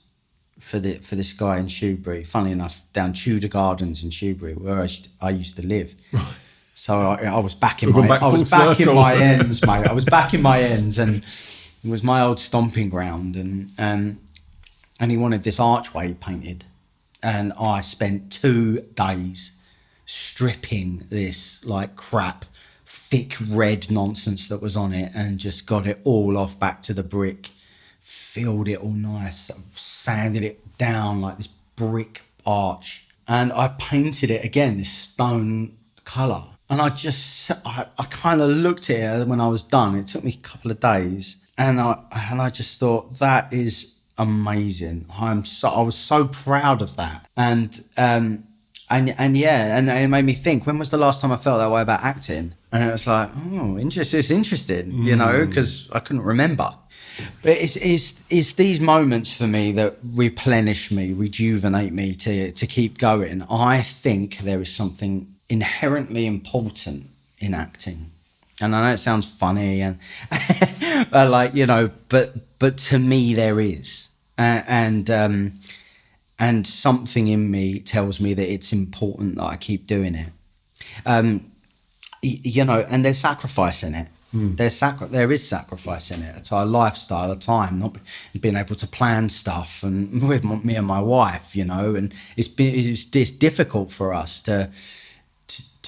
for this guy in Shoebury. Funnily enough, down Tudor Gardens in Shoebury, where I used to live. Right. So I was back in my ends, mate. I was back in my ends, and it was my old stomping ground. And he wanted this archway painted, and I spent 2 days stripping this like crap, thick red nonsense that was on it, and just got it all off back to the brick, filled it all nice, sanded it down like this brick arch, and I painted it again this stone colour. And I kind of looked at it when I was done. It took me a couple of days, and I just thought, that is amazing. I was so proud of that, and it made me think, when was the last time I felt that way about acting? And it was like, oh, it's interesting, because I couldn't remember. But it's these moments for me that replenish me, rejuvenate me to keep going. I think there is something inherently important in acting, and I know it sounds funny and but to me there is, and something in me tells me that it's important that I keep doing it, and there's sacrifice in it. There is sacrifice in it. It's our lifestyle, a time, not being able to plan stuff, and with me and my wife, and it's difficult for us to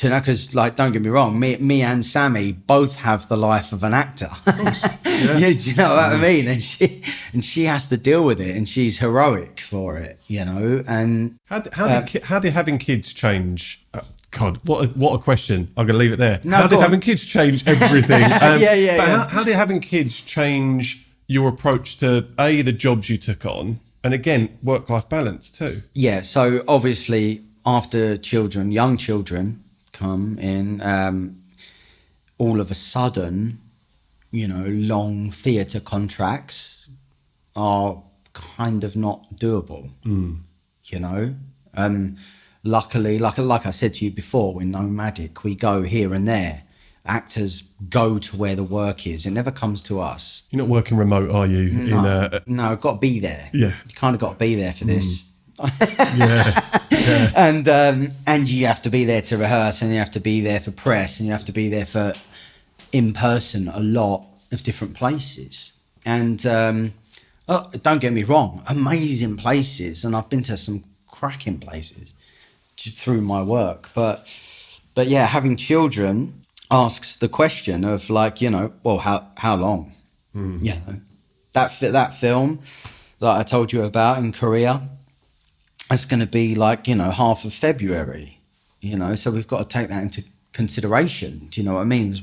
know, because, like, don't get me wrong, me and Sammy both have the life of an actor. Of course. Yeah. Do you know what I mean? And she has to deal with it, and she's heroic for it, And how did having kids change? God, what a question! I'm going to leave it there. No, how did having kids change everything? Yeah. How did having kids change your approach to the jobs you took on, and again, work-life balance too? Yeah. So obviously, after young children come in, all of a sudden, long theatre contracts are kind of not doable. Luckily, like I said to you before, we're nomadic. We go here and there. Actors go to where the work is. It never comes to us. You're not working remote, are you? No, got to be there. Yeah. You kind of got to be there for this. Yeah. And you have to be there to rehearse, and you have to be there for press, and you have to be there for in person a lot of different places. And don't get me wrong, amazing places, and I've been to some cracking places through my work. But yeah, having children asks the question of, like, well, how long? That film that I told you about in Korea, it's going to be like, half of February, so we've got to take that into consideration. Do you know what I mean?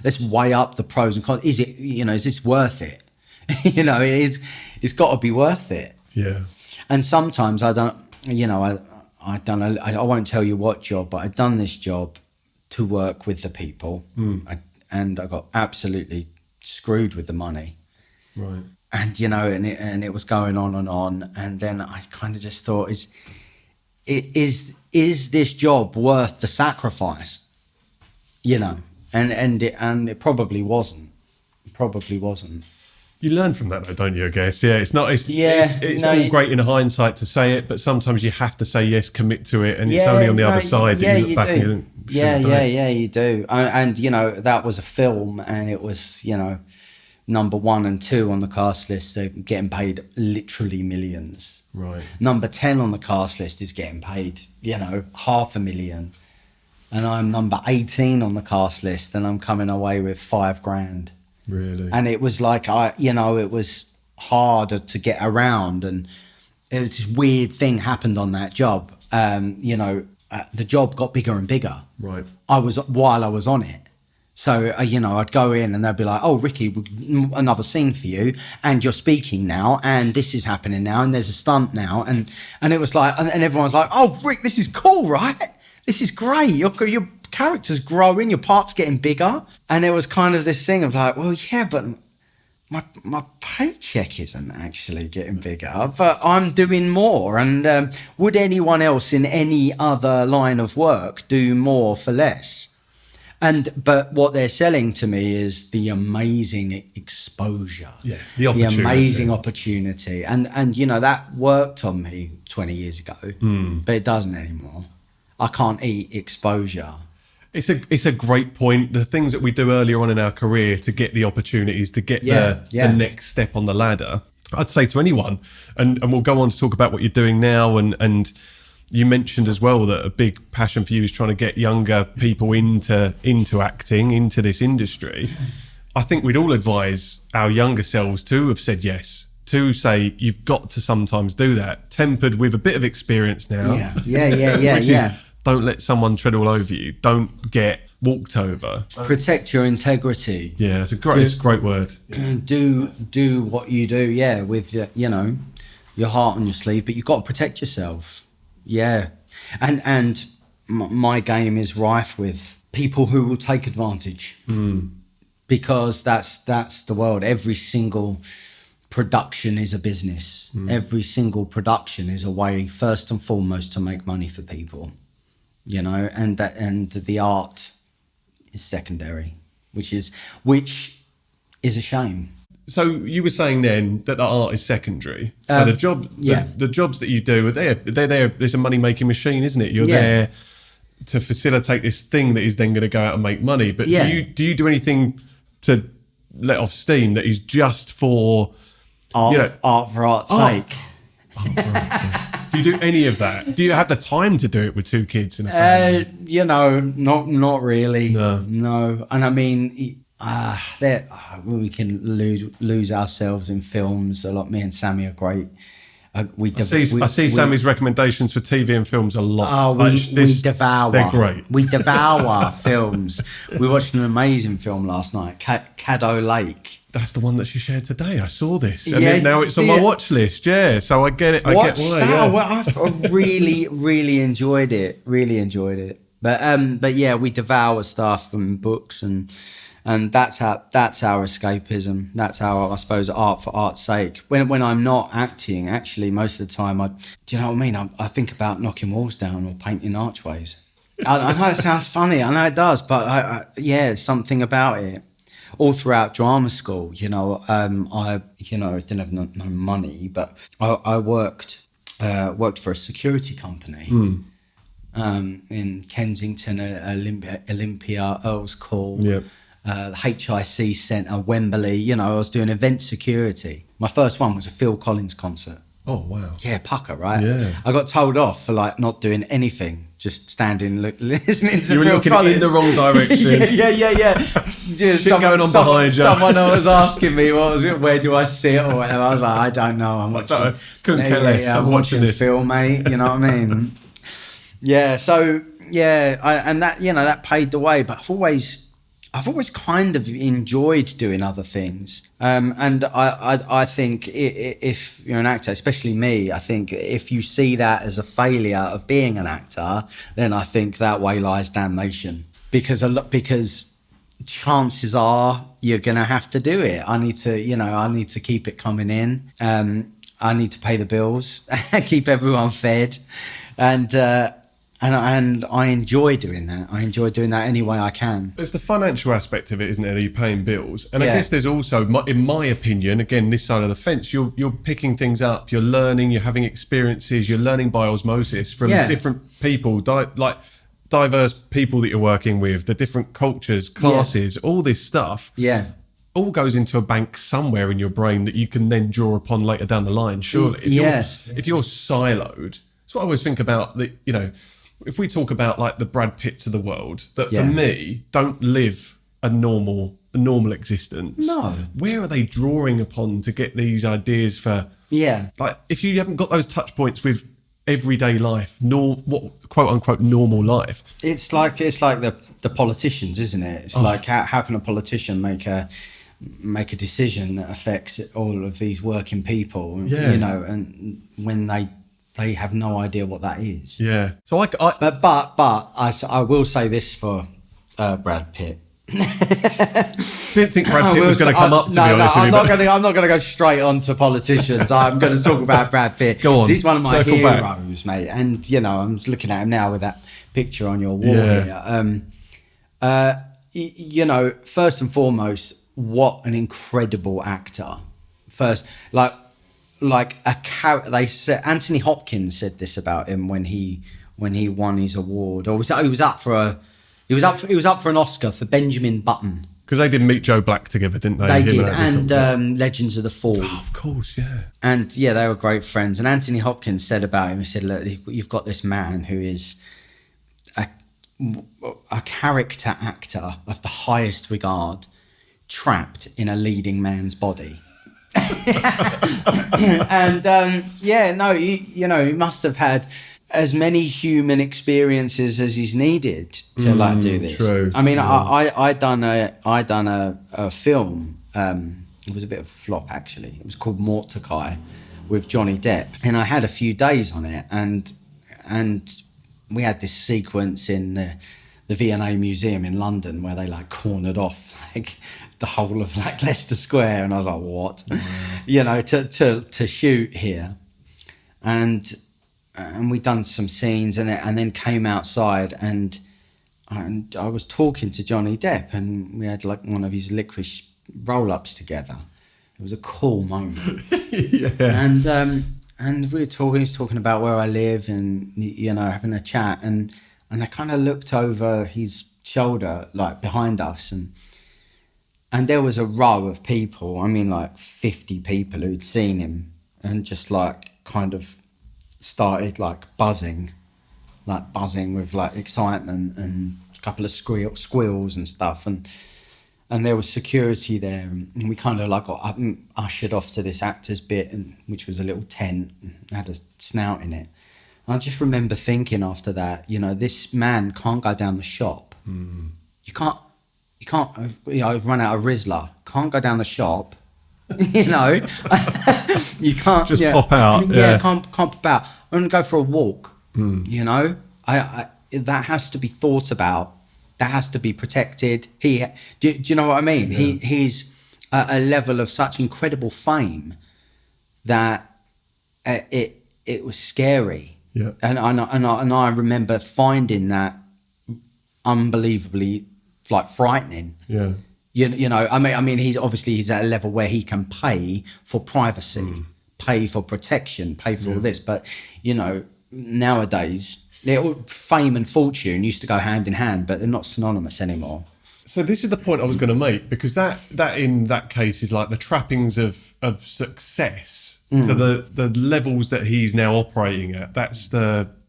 Let's weigh up the pros and cons. Is it, is this worth it? It's got to be worth it. Yeah. And sometimes I don't, I won't tell you what job, but I've done this job to work with the people, and I got absolutely screwed with the money. Right. And and it was going on, and then I kind of just thought, is this job worth the sacrifice? And it probably wasn't. You learn from that, though, don't you? I guess. Yeah, it's not. It's all great in hindsight to say it, but sometimes you have to say yes, commit to it, and it's only on the other side that you look back and you think, you do. And that was a film, and it was number 1 and 2 on the cast list, so getting paid literally millions. Right. Number 10 on the cast list is getting paid, $500,000. And I'm number 18 on the cast list, and I'm coming away with $5,000. Really? And it was like, it was harder to get around. And it was this weird thing happened on that job. The job got bigger and bigger. Right. While I was on it. So, I'd go in and they'd be like, oh, Ricky, another scene for you. And you're speaking now. And this is happening now. And there's a stunt now. And it was like, and everyone's like, oh, Rick, this is cool, right? This is great. Your character's growing, your part's getting bigger. And it was kind of this thing of like, well, yeah, but my paycheck isn't actually getting bigger, but I'm doing more. And would anyone else in any other line of work do more for less? But what they're selling to me is the amazing exposure. Yeah, the amazing opportunity. And that worked on me 20 years ago, but it doesn't anymore. I can't eat exposure. It's a great point. The things that we do earlier on in our career to get the opportunities, to get the next step on the ladder, I'd say to anyone, and we'll go on to talk about what you're doing now, and you mentioned as well that a big passion for you is trying to get younger people into acting, into this industry. I think we'd all advise our younger selves to have said yes, to say you've got to sometimes do that, tempered with a bit of experience now. Yeah. Don't let someone tread all over you. Don't get walked over. Protect your integrity. Yeah, it's a great word. Do what you do, with your heart on your sleeve, but you've got to protect yourself. Yeah. And my game is rife with people who will take advantage. Because that's the world. Every single production is a business. Every single production is a way, first and foremost, to make money for people. And the art is secondary, which is a shame. So you were saying then that the art is secondary. So the jobs that you do, they're there. It's a money making machine, isn't it? You're there to facilitate this thing that is then going to go out and make money. But do you do anything to let off steam that is just for art for art's sake? Art for art's sake. Do you do any of that? Do you have the time to do it with 2 kids in a family? Not really. No. And I mean, we can lose ourselves in films a lot. Me and Sammy are great. I see Sammy's recommendations for TV and films a lot. Oh, we devour. They're great. We devour films. We watched an amazing film last night, Caddo Lake. That's the one that she shared today. I saw this, and now it's on my watch list. Yeah, so I get it. I get why. Yeah. Well, I really enjoyed it. Really enjoyed it. But yeah, we devour stuff and books, and that's our escapism. That's our, I suppose, art for art's sake. When I'm not acting, actually, most of the time, do you know what I mean? I think about knocking walls down or painting archways. I know it sounds funny. I know it does, but something about it. All throughout drama school, I didn't have no money, but I worked for a security company in Kensington, Olympia, Earl's Court, the HIC Centre, Wembley. I was doing event security. My first one was a Phil Collins concert. Oh, wow. Yeah, pucker, right? Yeah. I got told off for not doing anything, just standing, listening to you were Phil looking Collins. in the wrong direction. yeah. Shit going on behind you. Someone was asking me, where do I sit or whatever. I was like, I don't know. I'm watching. Couldn't care less. I'm watching this film, mate. You know what I mean? Yeah. So that paid the way. But I've always kind of enjoyed doing other things. And I think if you're an actor, especially me, I think if you see that as a failure of being an actor, then I think that way lies damnation. Because chances are you're going to have to do it. I need to keep it coming in. I need to pay the bills, keep everyone fed. And And I enjoy doing that. I enjoy doing that any way I can. There's the financial aspect of it, isn't it? Are you paying bills? And I guess there's also, in my opinion, again, this side of the fence, you're picking things up, you're learning, you're having experiences, you're learning by osmosis from different people, like diverse people that you're working with, the different cultures, classes, all this stuff. Yeah. All goes into a bank somewhere in your brain that you can then draw upon later down the line, surely. If you're siloed, that's what I always think about, if we talk about like the Brad Pitts of the world, that for me don't live a normal existence. No. Where are they drawing upon to get these ideas for? Yeah. Like if you haven't got those touch points with everyday life, what quote unquote normal life. It's like the politicians, isn't it? It's like how can a politician make a decision that affects all of these working people? Yeah. And when they have no idea what that is. Yeah. So but I will say this for Brad Pitt. Didn't think Brad Pitt was going to come up, to be honest with you. I'm not going to go straight on to politicians. I'm going to talk about Brad Pitt. Go on. He's one of my Circle heroes, mate. And, I'm just looking at him now with that picture on your wall here. First and foremost, what an incredible actor. First, they said Anthony Hopkins said this about him when he won his award, or he was up for an Oscar for Benjamin Button, because they did Meet Joe Black together, didn't they? They did, and Legends of the Fall. Oh, of course, yeah. And they were great friends. And Anthony Hopkins said about him, he said, "Look, you've got this man who is a character actor of the highest regard, trapped in a leading man's body." And he must have had as many human experiences as he's needed to do this. True. I mean, I done a film. It was a bit of a flop, actually. It was called Mordecai with Johnny Depp, and I had a few days on it, and we had this sequence in the V&A Museum in London where they cornered off the whole of Leicester Square, and I was like, what? To shoot here, and we'd done some scenes and then came outside, and I was talking to Johnny Depp, and we had one of his licorice roll-ups together. It was a cool moment. Yeah. And we were talking. He was talking about where I live, and having a chat, and I kind of looked over his shoulder, behind us, and there was a row of people. I mean, 50 people who'd seen him, and just kind of started buzzing with excitement, and a couple of squeals and stuff, and there was security there, and we kind of got ushered off to this actor's bit, which was a little tent and had a snout in it. And I just remember thinking after that, this man can't go down the shop. You can't I've run out of Rizla, can't go down the shop. You can't just pop out. Can't pop out. I'm gonna go for a walk. I that has to be thought about. That has to be protected. Do you know what I mean? Yeah. He's at a level of such incredible fame that it was scary. Yeah. And I remember finding that unbelievably frightening. Yeah. I mean, he's at a level where he can pay for privacy, pay for protection, pay for all this. But nowadays, fame and fortune used to go hand in hand, but they're not synonymous anymore. So this is the point I was going to make, because that in that case is the trappings of success to the levels that he's now operating at. That's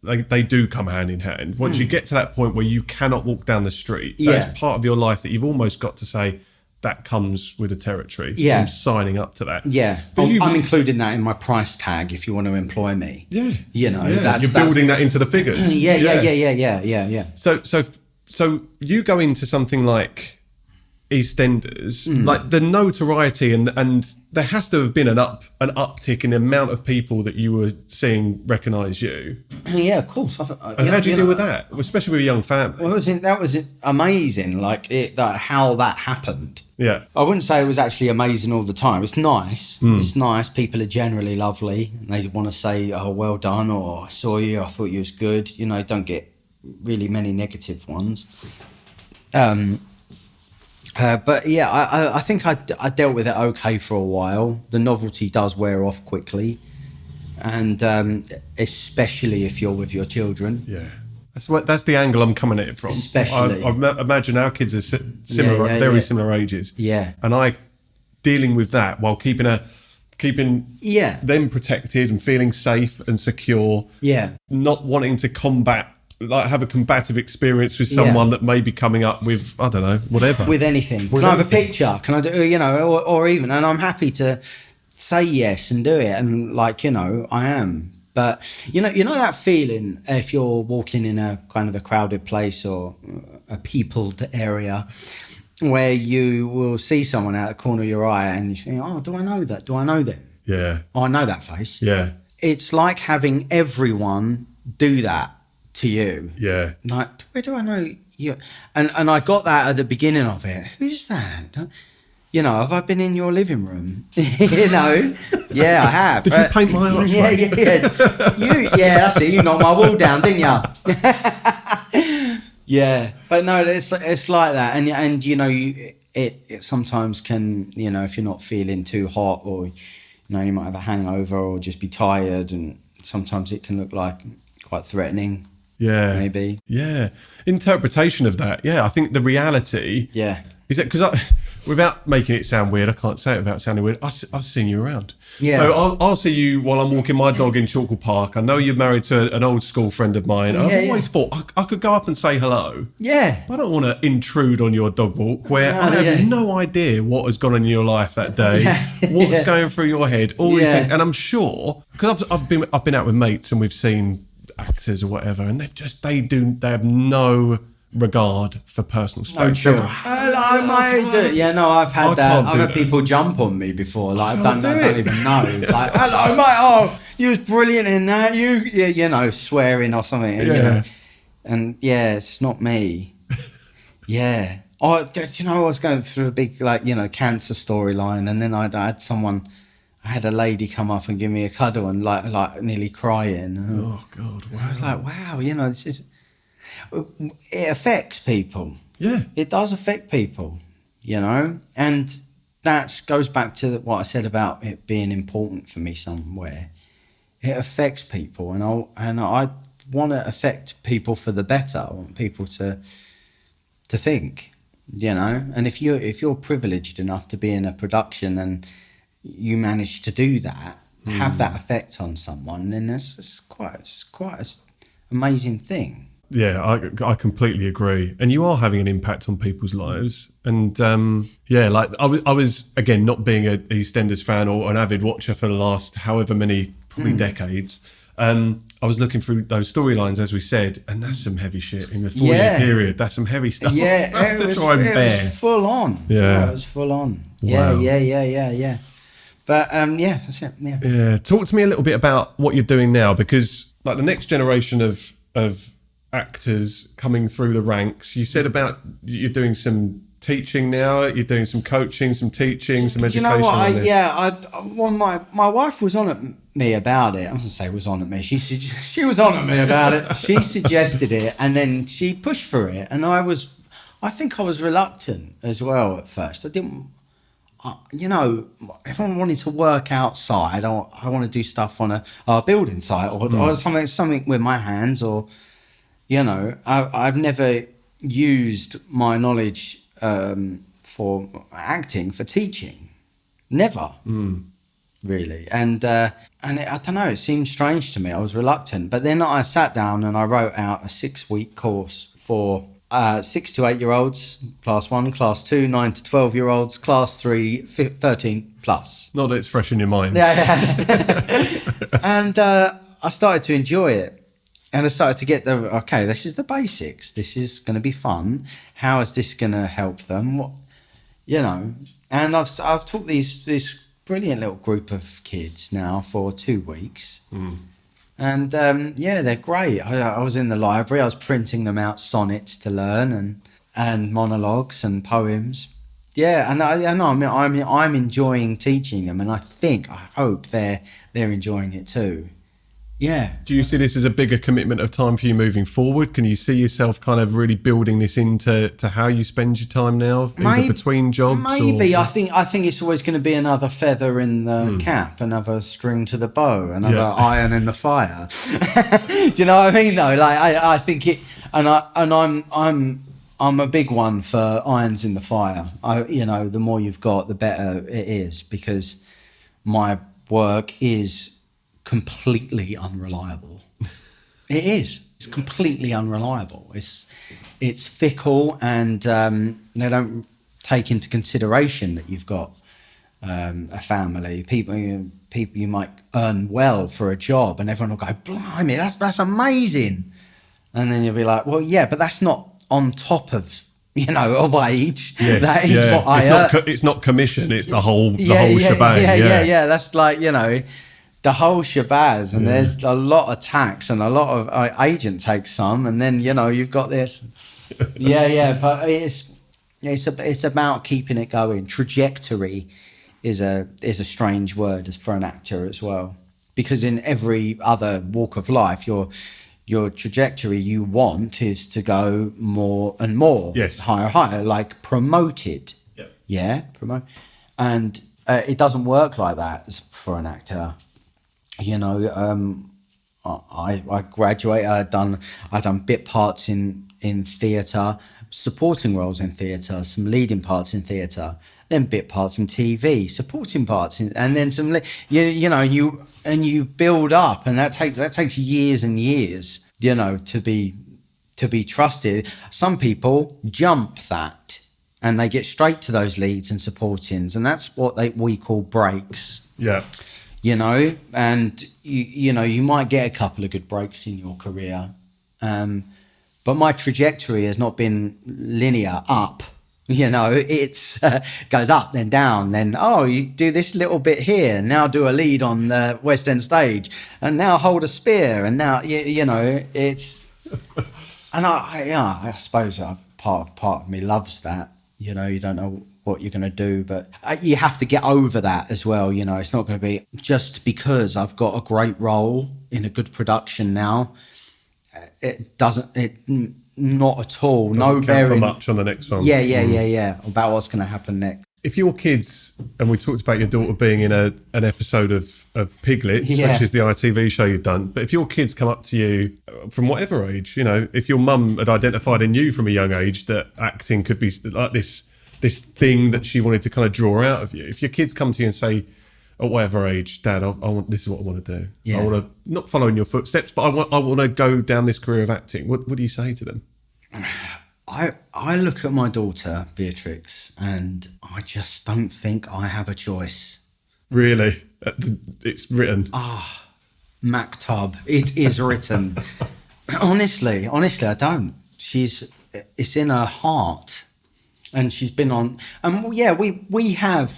they do come hand in hand. Once you get to that point where you cannot walk down the street, that's part of your life that you've almost got to say, that comes with the territory. Yeah. I'm signing up to that. Yeah. But I'm including that in my price tag if you want to employ me. Yeah. You're building that into the figures. Yeah. So you go into something like EastEnders, the notoriety and there has to have been an uptick in the amount of people that you were seeing recognise you. Yeah, of course. And how do you deal with that, especially with a young family? Well, that was amazing. How that happened. Yeah, I wouldn't say it was actually amazing all the time. It's nice. It's nice. People are generally lovely, and they want to say, "Oh, well done," or "I saw you. I thought you was good." Don't get really many negative ones. But yeah, I think I dealt with it okay for a while. The novelty does wear off quickly, and especially if you're with your children. Yeah. That's the angle I'm coming at it from. Especially. I imagine our kids are similar, very similar ages. Yeah. And I dealing with that while keeping them protected and feeling safe and secure. Yeah. Not wanting to have a combative experience with someone that may be coming up with, I don't know, whatever. With anything. Can I have a picture? Can I do, or even, and I'm happy to say yes and do it. And I am. But you know that feeling if you're walking in a kind of a crowded place or a peopled area where you will see someone out the corner of your eye and you think, oh, do I know that? Do I know them? Yeah. Oh, I know that face. Yeah. It's like having everyone do that to you. Yeah. Like, where do I know you? And I got that at the beginning of it. Who's that? Have I been in your living room? Yeah, I have. Did you paint my archway? Yeah. That's it. You knocked my wall down, didn't you? Yeah, but no, it's like that, and it sometimes can, if you're not feeling too hot, or you might have a hangover, or just be tired, and sometimes it can look like quite threatening. Yeah, maybe. Yeah, interpretation of that. Yeah, I think the reality. Yeah. Is it because without making it sound weird, I can't say it without sounding weird. I've seen you around. Yeah. So I'll see you while I'm walking my dog in Chalkwell Park. I know you're married to an old school friend of mine. Yeah, I've always thought I could go up and say hello. Yeah. But I don't want to intrude on your dog walk where I have no idea what has gone on in your life that day, what's going through your head, all these things. And I'm sure, because I've been out with mates and we've seen actors or whatever, and they have no regard for personal space. No, sure. I've had that. I've had people jump on me before. I don't even know. Like, hello, mate. Oh, you was brilliant in that. Swearing or something. And, it's not me. Yeah. I was going through a big, cancer storyline, and then I had a lady come up and give me a cuddle and like nearly crying. Oh God! Wow. I was like, wow, this is. It affects people. Yeah, it does affect people, and that goes back to what I said about it being important for me somewhere. It affects people, and I want to affect people for the better. I want people to think, and if you're privileged enough to be in a production and you manage to do that, have that effect on someone, then it's quite an amazing thing. Yeah, I completely agree. And you are having an impact on people's lives. And I was again, not being an EastEnders fan or an avid watcher for the last however many probably decades. I was looking through those storylines, as we said, and that's some heavy shit in the 4-year period. That's some heavy stuff. Yeah, it was full on. Yeah, it was full on. Wow. Yeah. But that's it. Yeah. Talk to me a little bit about what you're doing now, because the next generation of actors coming through the ranks. You said about you're doing some teaching now. You're doing some coaching, some teaching, some education. You know what? My wife was on at me about it. I wasn't say was on at me. She was on at me about it. She suggested it, and then she pushed for it, and I think I was reluctant as well at first. I didn't. If I wanted to work outside, I want to do stuff on a building site or something with my hands, or I've never used my knowledge for acting for teaching, never really, and I don't know. It seemed strange to me. I was reluctant, but then I sat down and I wrote out a 6-week course for 6 to 8 year olds, class 1, class 2, 9 to 12 year olds, class 3, 13 plus. Not that it's fresh in your mind. Yeah. And I started to enjoy it. And I started to get this is the basics. This is going to be fun. How is this going to help them? And I've taught this brilliant little group of kids now for 2 weeks. And they're great. I was in the library. I was printing them out sonnets to learn and monologues and poems. Yeah, and I'm enjoying teaching them, and I hope they're enjoying it too. Yeah. Do you see this as a bigger commitment of time for you moving forward? Can you see yourself kind of really building this into how you spend your time now, either between jobs? Maybe. I think it's always going to be another feather in the cap, another string to the bow, another iron in the fire. Do you know what I mean? Though, like I think it, and I'm a big one for irons in the fire. The more you've got, the better it is, because my work is completely unreliable. It is. It's completely unreliable. It's fickle, and they don't take into consideration that you've got a family. People you might earn well for a job, and everyone will go, "Blimey, that's amazing," and then you'll be like, "Well, yeah, but that's not on top of." A wage. Yes, that is what I earn. It's not commission. It's the whole shebang. Yeah. That's like the whole shebaz, and there's a lot of tax, and a lot of agent takes some, and then you've got this. But it's about keeping it going. Trajectory is a strange word for an actor as well, because in every other walk of life, your trajectory you want is to go more and more, higher, like promoted. Promote, and it doesn't work like that for an actor. I graduated. I'd done bit parts in theatre, supporting roles in theatre, some leading parts in theatre, then bit parts in TV, supporting parts and then some. You build up, and that takes years and years. To be trusted. Some people jump that, and they get straight to those leads and supportings, and that's what we call breaks. Yeah. And you might get a couple of good breaks in your career, but my trajectory has not been linear up. It's goes up, then down, then you do this little bit here, now do a lead on the West End stage, and now hold a spear, and now it's. And I suppose part of me loves that. You don't know what you're going to do, but you have to get over that as well. It's not going to be just because I've got a great role in a good production now. Not at all. Doesn't count for much on the next one. Yeah. About what's going to happen next. If your kids, and we talked about your daughter being in an episode of Piglets, which is the ITV show you've done, but if your kids come up to you from whatever age, if your mum had identified in you from a young age that acting could be like this thing that she wanted to kind of draw out of you, if your kids come to you and say, at whatever age, Dad, this is what I want to do. Yeah. I want to, not follow in your footsteps, but I want to go down this career of acting. What do you say to them? I look at my daughter, Beatrix, and I just don't think I have a choice. Really? It's written? Maktub. It is written. Honestly, I don't. It's in her heart. And she's been on, and we have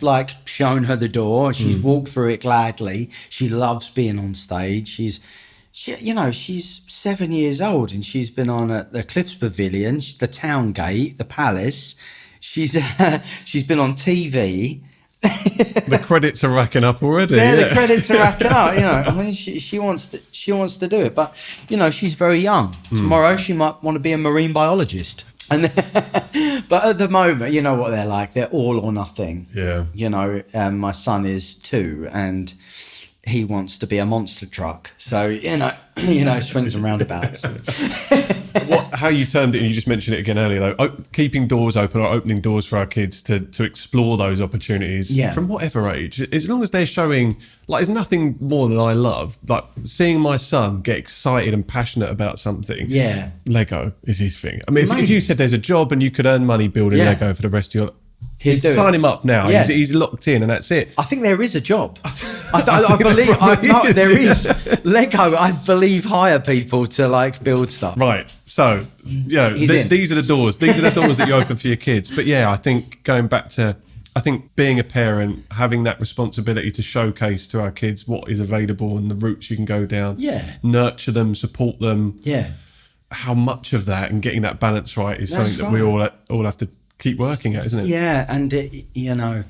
shown her the door. She's walked through it gladly. She loves being on stage. She's 7 years old, and she's been on at the Cliffs Pavilion, the Town Gate, the Palace. She's been on TV. The credits are racking up already. Yeah, the credits are racking up. I mean, she wants to do it, but she's very young. Tomorrow she might want to be a marine biologist. But at the moment, you know what they're like. They're all or nothing. Yeah. My son is 2, and he wants to be a monster truck. So swings and roundabouts. How you termed it, and you just mentioned it again earlier, though, keeping doors open or opening doors for our kids to explore those opportunities from whatever age, as long as they're showing, there's nothing more than I love, seeing my son get excited and passionate about something. Yeah. Lego is his thing. I mean, if you said there's a job and you could earn money building Lego for the rest of your life, he'd sign him up now. Yeah. He's locked in, and that's it. I think there is a job. I believe there is. Lego, I believe, hire people to build stuff. Right. So, these are the doors. These are the doors that you open for your kids. But I think going back to, being a parent, having that responsibility to showcase to our kids what is available and the routes you can go down. Yeah. Nurture them, support them. Yeah. How much of that and getting that balance right is something that we all have to keep working at, isn't it? Yeah, and you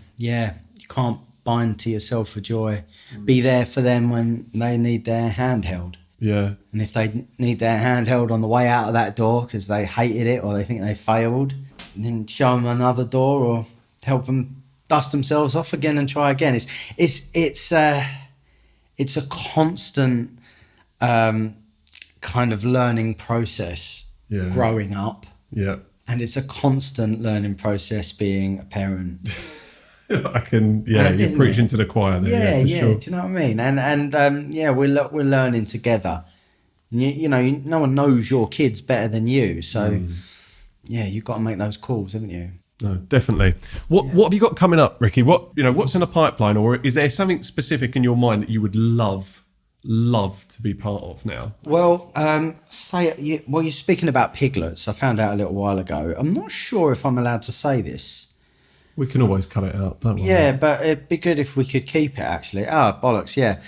can't bind to yourself for joy. Be there for them when they need their hand held. Yeah. And if they need their hand held on the way out of that door because they hated it or they think they failed, then show them another door or help them dust themselves off again and try again. It's a constant kind of learning process growing up. Yeah. And it's a constant learning process being a parent. I can, you're preaching to the choir there. Yeah, for sure. Do you know what I mean? And we're learning together. And no one knows your kids better than you. So, you've got to make those calls, haven't you? No, definitely. What have you got coming up, Ricky? What's in the pipeline, or is there something specific in your mind that you would love to be part of now? Well, you're speaking about piglets. I found out a little while ago. I'm not sure if I'm allowed to say this. We can always cut it out, don't we? Yeah, but it'd be good if we could keep it, actually. Oh, bollocks, yeah.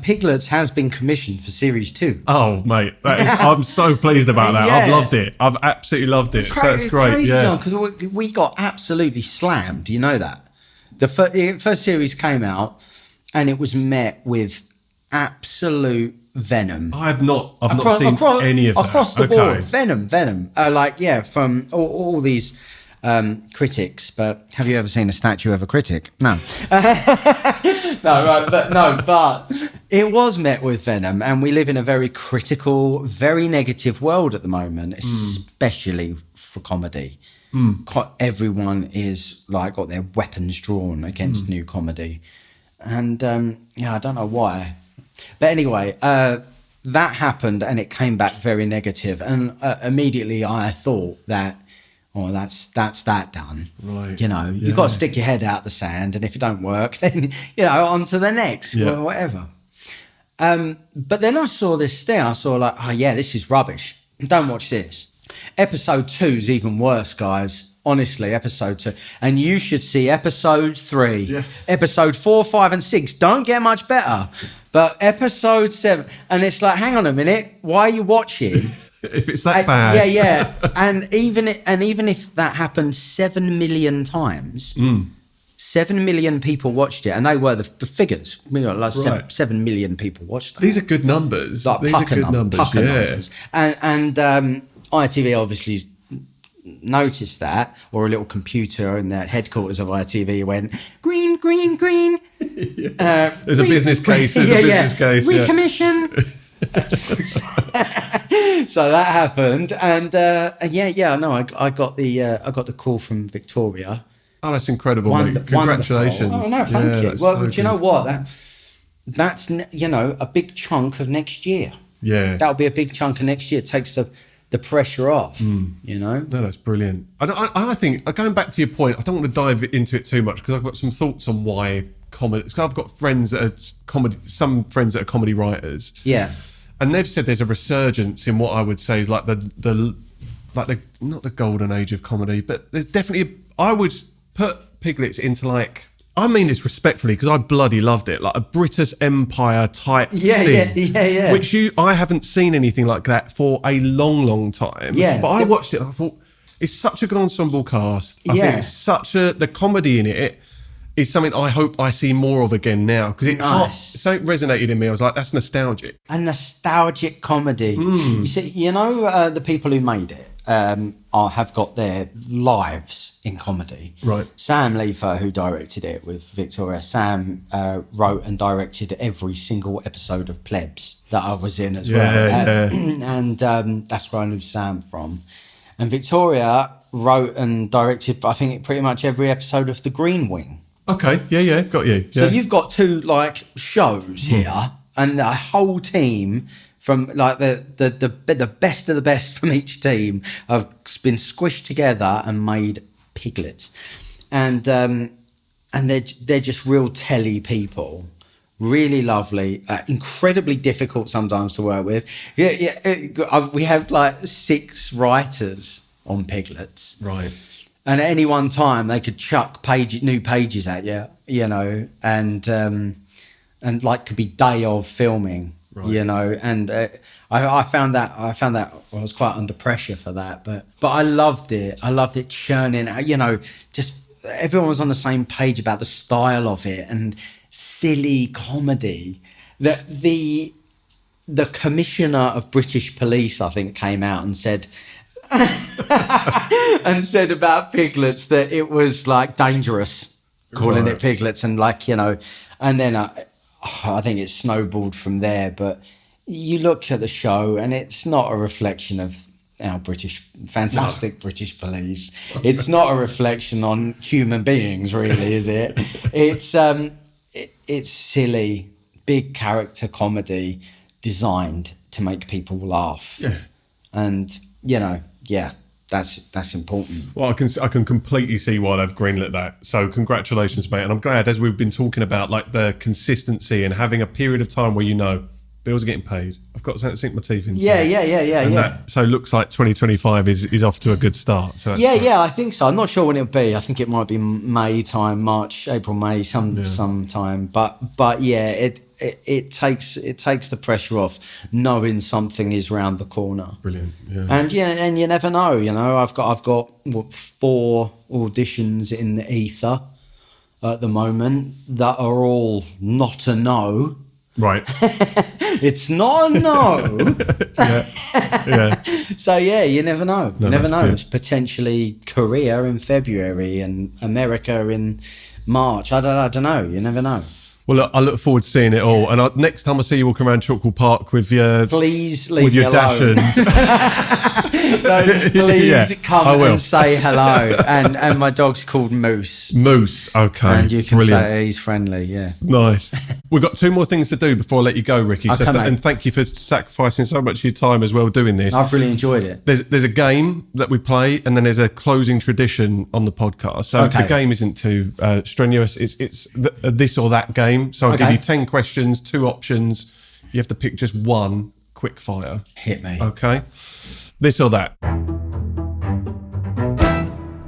Piglets has been commissioned for Series 2. Oh, mate, I'm so pleased about that. Yeah. I've loved it. I've absolutely loved it. That's great, crazy, yeah. Because we got absolutely slammed, you know that? The first series came out and it was met with absolute venom. I've not seen any of that. Across the board, venom. From all these... critics, but have you ever seen a statue of a critic? No. But it was met with venom, and we live in a very critical, very negative world at the moment, especially for comedy. Everyone is got their weapons drawn against new comedy. And I don't know why. But anyway, that happened and it came back very negative. And immediately I thought that, that's that done. Right. You've got to stick your head out the sand, and if it don't work, then on to the next, or whatever. But then I saw this thing. I saw this is rubbish. Don't watch this. Episode 2 is even worse, guys. Honestly, episode 2, and you should see episode 3. Yeah. Episode 4, 5, and 6 don't get much better, but episode 7, and it's like, hang on a minute, why are you watching? If it's that bad. Yeah. and even if that happened 7 million times, 7 million people watched it, and they were the figures. 7 million people watched that. These are good numbers. These are good numbers. Numbers. And ITV obviously noticed that, or a little computer in the headquarters of ITV went, green. There's a business case. Case. Recommission. So that happened, and I got the call from Victoria. Oh, that's incredible, mate. Congratulations. Oh no, thank you. Well, do you know what? That's a big chunk of next year. Yeah, that'll be a big chunk of next year. It takes the pressure off. No, that's brilliant. I think, going back to your point, I don't want to dive into it too much because I've got some thoughts on why comedy. I've got friends that are comedy. Some friends that are comedy writers. Yeah. And they've said there's a resurgence in what I would say is like the not the golden age of comedy, but there's definitely I would put Piglets into I mean this respectfully because I bloody loved it, like a British Empire type thing. Yeah. Which I haven't seen anything like that for a long time. Yeah. But I watched it and I thought it's such a good ensemble cast. I think it's the comedy in it is something I hope I see more of again now because something resonated in me. I was like, that's nostalgic. A nostalgic comedy. You see, the people who made it have got their lives in comedy. Right. Sam Leifer, who directed it with Victoria, Sam wrote and directed every single episode of Plebs that I was in as well. And that's where I knew Sam from. And Victoria wrote and directed, I think, pretty much every episode of The Green Wing. Okay, yeah, got you. Yeah. So you've got two shows here, and the whole team from the best of the best from each team have been squished together and made Piglets, and they're just real telly people, really lovely, incredibly difficult sometimes to work with. We have 6 writers on Piglets, right? And at any one time, they could chuck new pages at you, and could be day of filming, right. And I found that I was quite under pressure for that, but I loved it. I loved it churning, just everyone was on the same page about the style of it and silly comedy. The the commissioner of British police, I think, came out and said and said about piglets that it was like dangerous calling it piglets, and like, you know, and then I think it snowballed from there. But you look at the show and it's not a reflection of our fantastic British police. It's not a reflection on human beings, really, is it? It's silly, big character comedy designed to make people laugh. Yeah. And, you know, yeah, that's important. Well, I can completely see why they've greenlit that. So congratulations, mate. And I'm glad, as we've been talking about, like the consistency and having a period of time where, you know, bills are getting paid, I've got something to sink my teeth into. Yeah. So it looks like 2025 is off to a good start. So I think so. I'm not sure when it'll be. I think it might be May time, March, April, May, sometime. But yeah, it takes the pressure off knowing something is round the corner. Brilliant. Yeah. And you never know. You know, I've got 4 auditions in the ether at the moment that are all not a no. Right. It's not a no. yeah. So yeah, you never know. No, you never know. Good. It's potentially Korea in February and America in March. I don't know. You never know. Well, look, I look forward to seeing it all. And next time I see you walking around Chalkwell Park with your please leave with me your alone. Please come and say hello. And my dog's called Moose. Moose, okay. And you can Brilliant. say he's friendly, yeah. Nice. We've got 2 more things to do before I let you go, Ricky. Okay, and thank you for sacrificing so much of your time as well doing this. I've really enjoyed it. There's a game that we play, and then there's a closing tradition on the podcast. So the game isn't too strenuous. It's this or that game. So I'll give you 10 questions, 2 options. You have to pick just one quick fire. Hit me. Okay. This or that.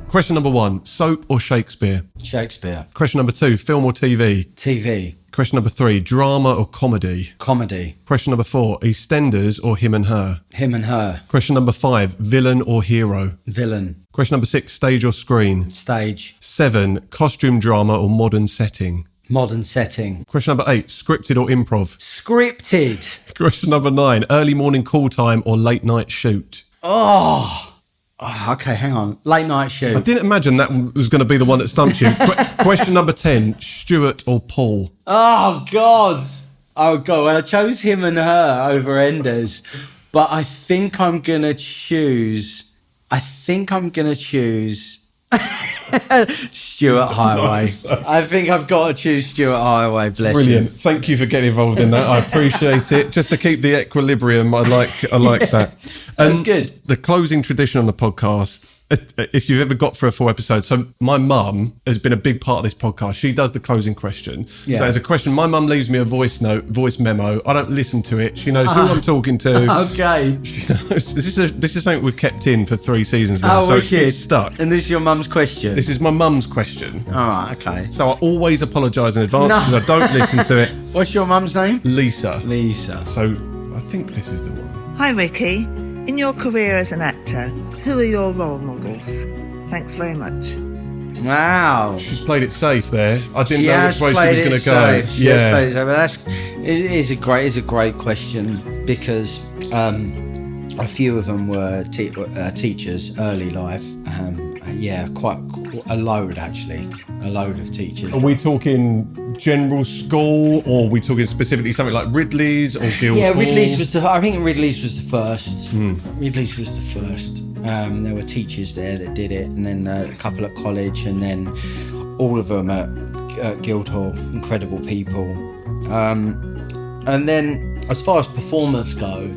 Question number 1, soap or Shakespeare? Shakespeare. Question number 2, film or TV? TV. Question number 3, drama or comedy? Comedy. Question number 4, EastEnders or Him and Her? Him and Her. Question number 5, villain or hero? Villain. Question number 6, stage or screen? Stage. 7, costume drama or modern setting? Modern setting. Question number 8, scripted or improv? Scripted. Question number 9, early morning call time or late night shoot? Oh, okay, hang on. Late night shoot. I didn't imagine that was going to be the one that stumped you. Question number 10, Stuart or Paul? Oh, God. Well, I chose Him and Her over Enders, but I think I'm going to choose Stuart Highway. Nice. I think I've got to choose Stuart Highway. Bless Brilliant. you. Thank you for getting involved in that. I appreciate it. Just to keep the equilibrium, I like that. That's good. The closing tradition on the podcast, if you've ever got through a full episode, so my mum has been a big part of this podcast. She does the closing question. Yeah. So as a question, my mum leaves me a voice memo. I don't listen to it. She knows who I'm talking to. Okay. She knows, this is something we've kept in for 3 seasons now. So it's stuck. And this is your mum's question? This is my mum's question. All right, okay. So I always apologise in advance because I don't listen to it. What's your mum's name? Lisa. So I think this is the one. Hi, Ricky. In your career as an actor, who are your role models? Thanks very much. Wow. She's played it safe there. I didn't know which way she was going to go. It's a great question because a few of them were teachers early life. Quite a load actually. A load of teachers. Are we talking general school, or are we talking specifically something like Ridley's or Guildhall? Yeah, I think Ridley's was the first. Ridley's was the first. There were teachers there that did it, and then a couple at college, and then all of them at Guildhall. Incredible people. And then as far as performers go,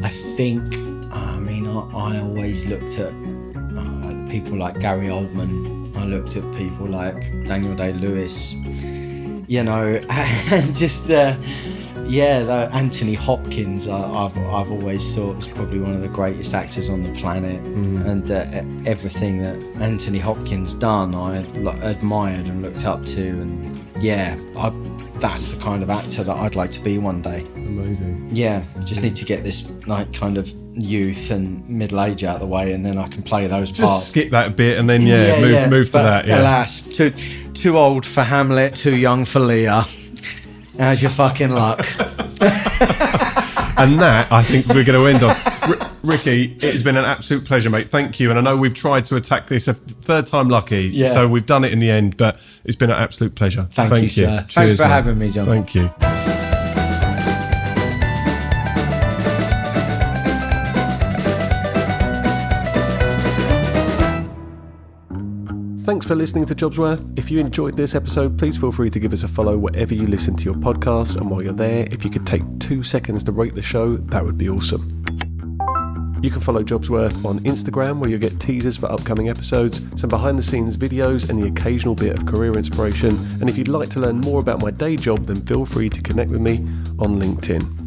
I think, I always looked at people like Gary Oldman. I looked at people like Daniel Day-Lewis, and just Anthony Hopkins. I've always thought was probably one of the greatest actors on the planet, and everything that Anthony Hopkins done, I admired and looked up to, and that's the kind of actor that I'd like to be one day. Amazing. Yeah, just need to get this kind of youth and middle age out of the way, and then I can play those parts. Just skip that bit and then move to that. Yeah. Alas, too old for Hamlet, too young for Lear. How's your fucking luck? And that, I think we're going to end on. Ricky, it has been an absolute pleasure, mate. Thank you. And I know we've tried to attack this a third time lucky, so we've done it in the end, but it's been an absolute pleasure. Thank you, sir. Cheers, Thanks for having me, John. Thank you. Thanks for listening to Jobsworth. If you enjoyed this episode, please feel free to give us a follow wherever you listen to your podcasts. And while you're there, if you could take 2 seconds to rate the show, that would be awesome. You can follow Jobsworth on Instagram, where you'll get teasers for upcoming episodes, some behind-the-scenes videos, and the occasional bit of career inspiration. And if you'd like to learn more about my day job, then feel free to connect with me on LinkedIn.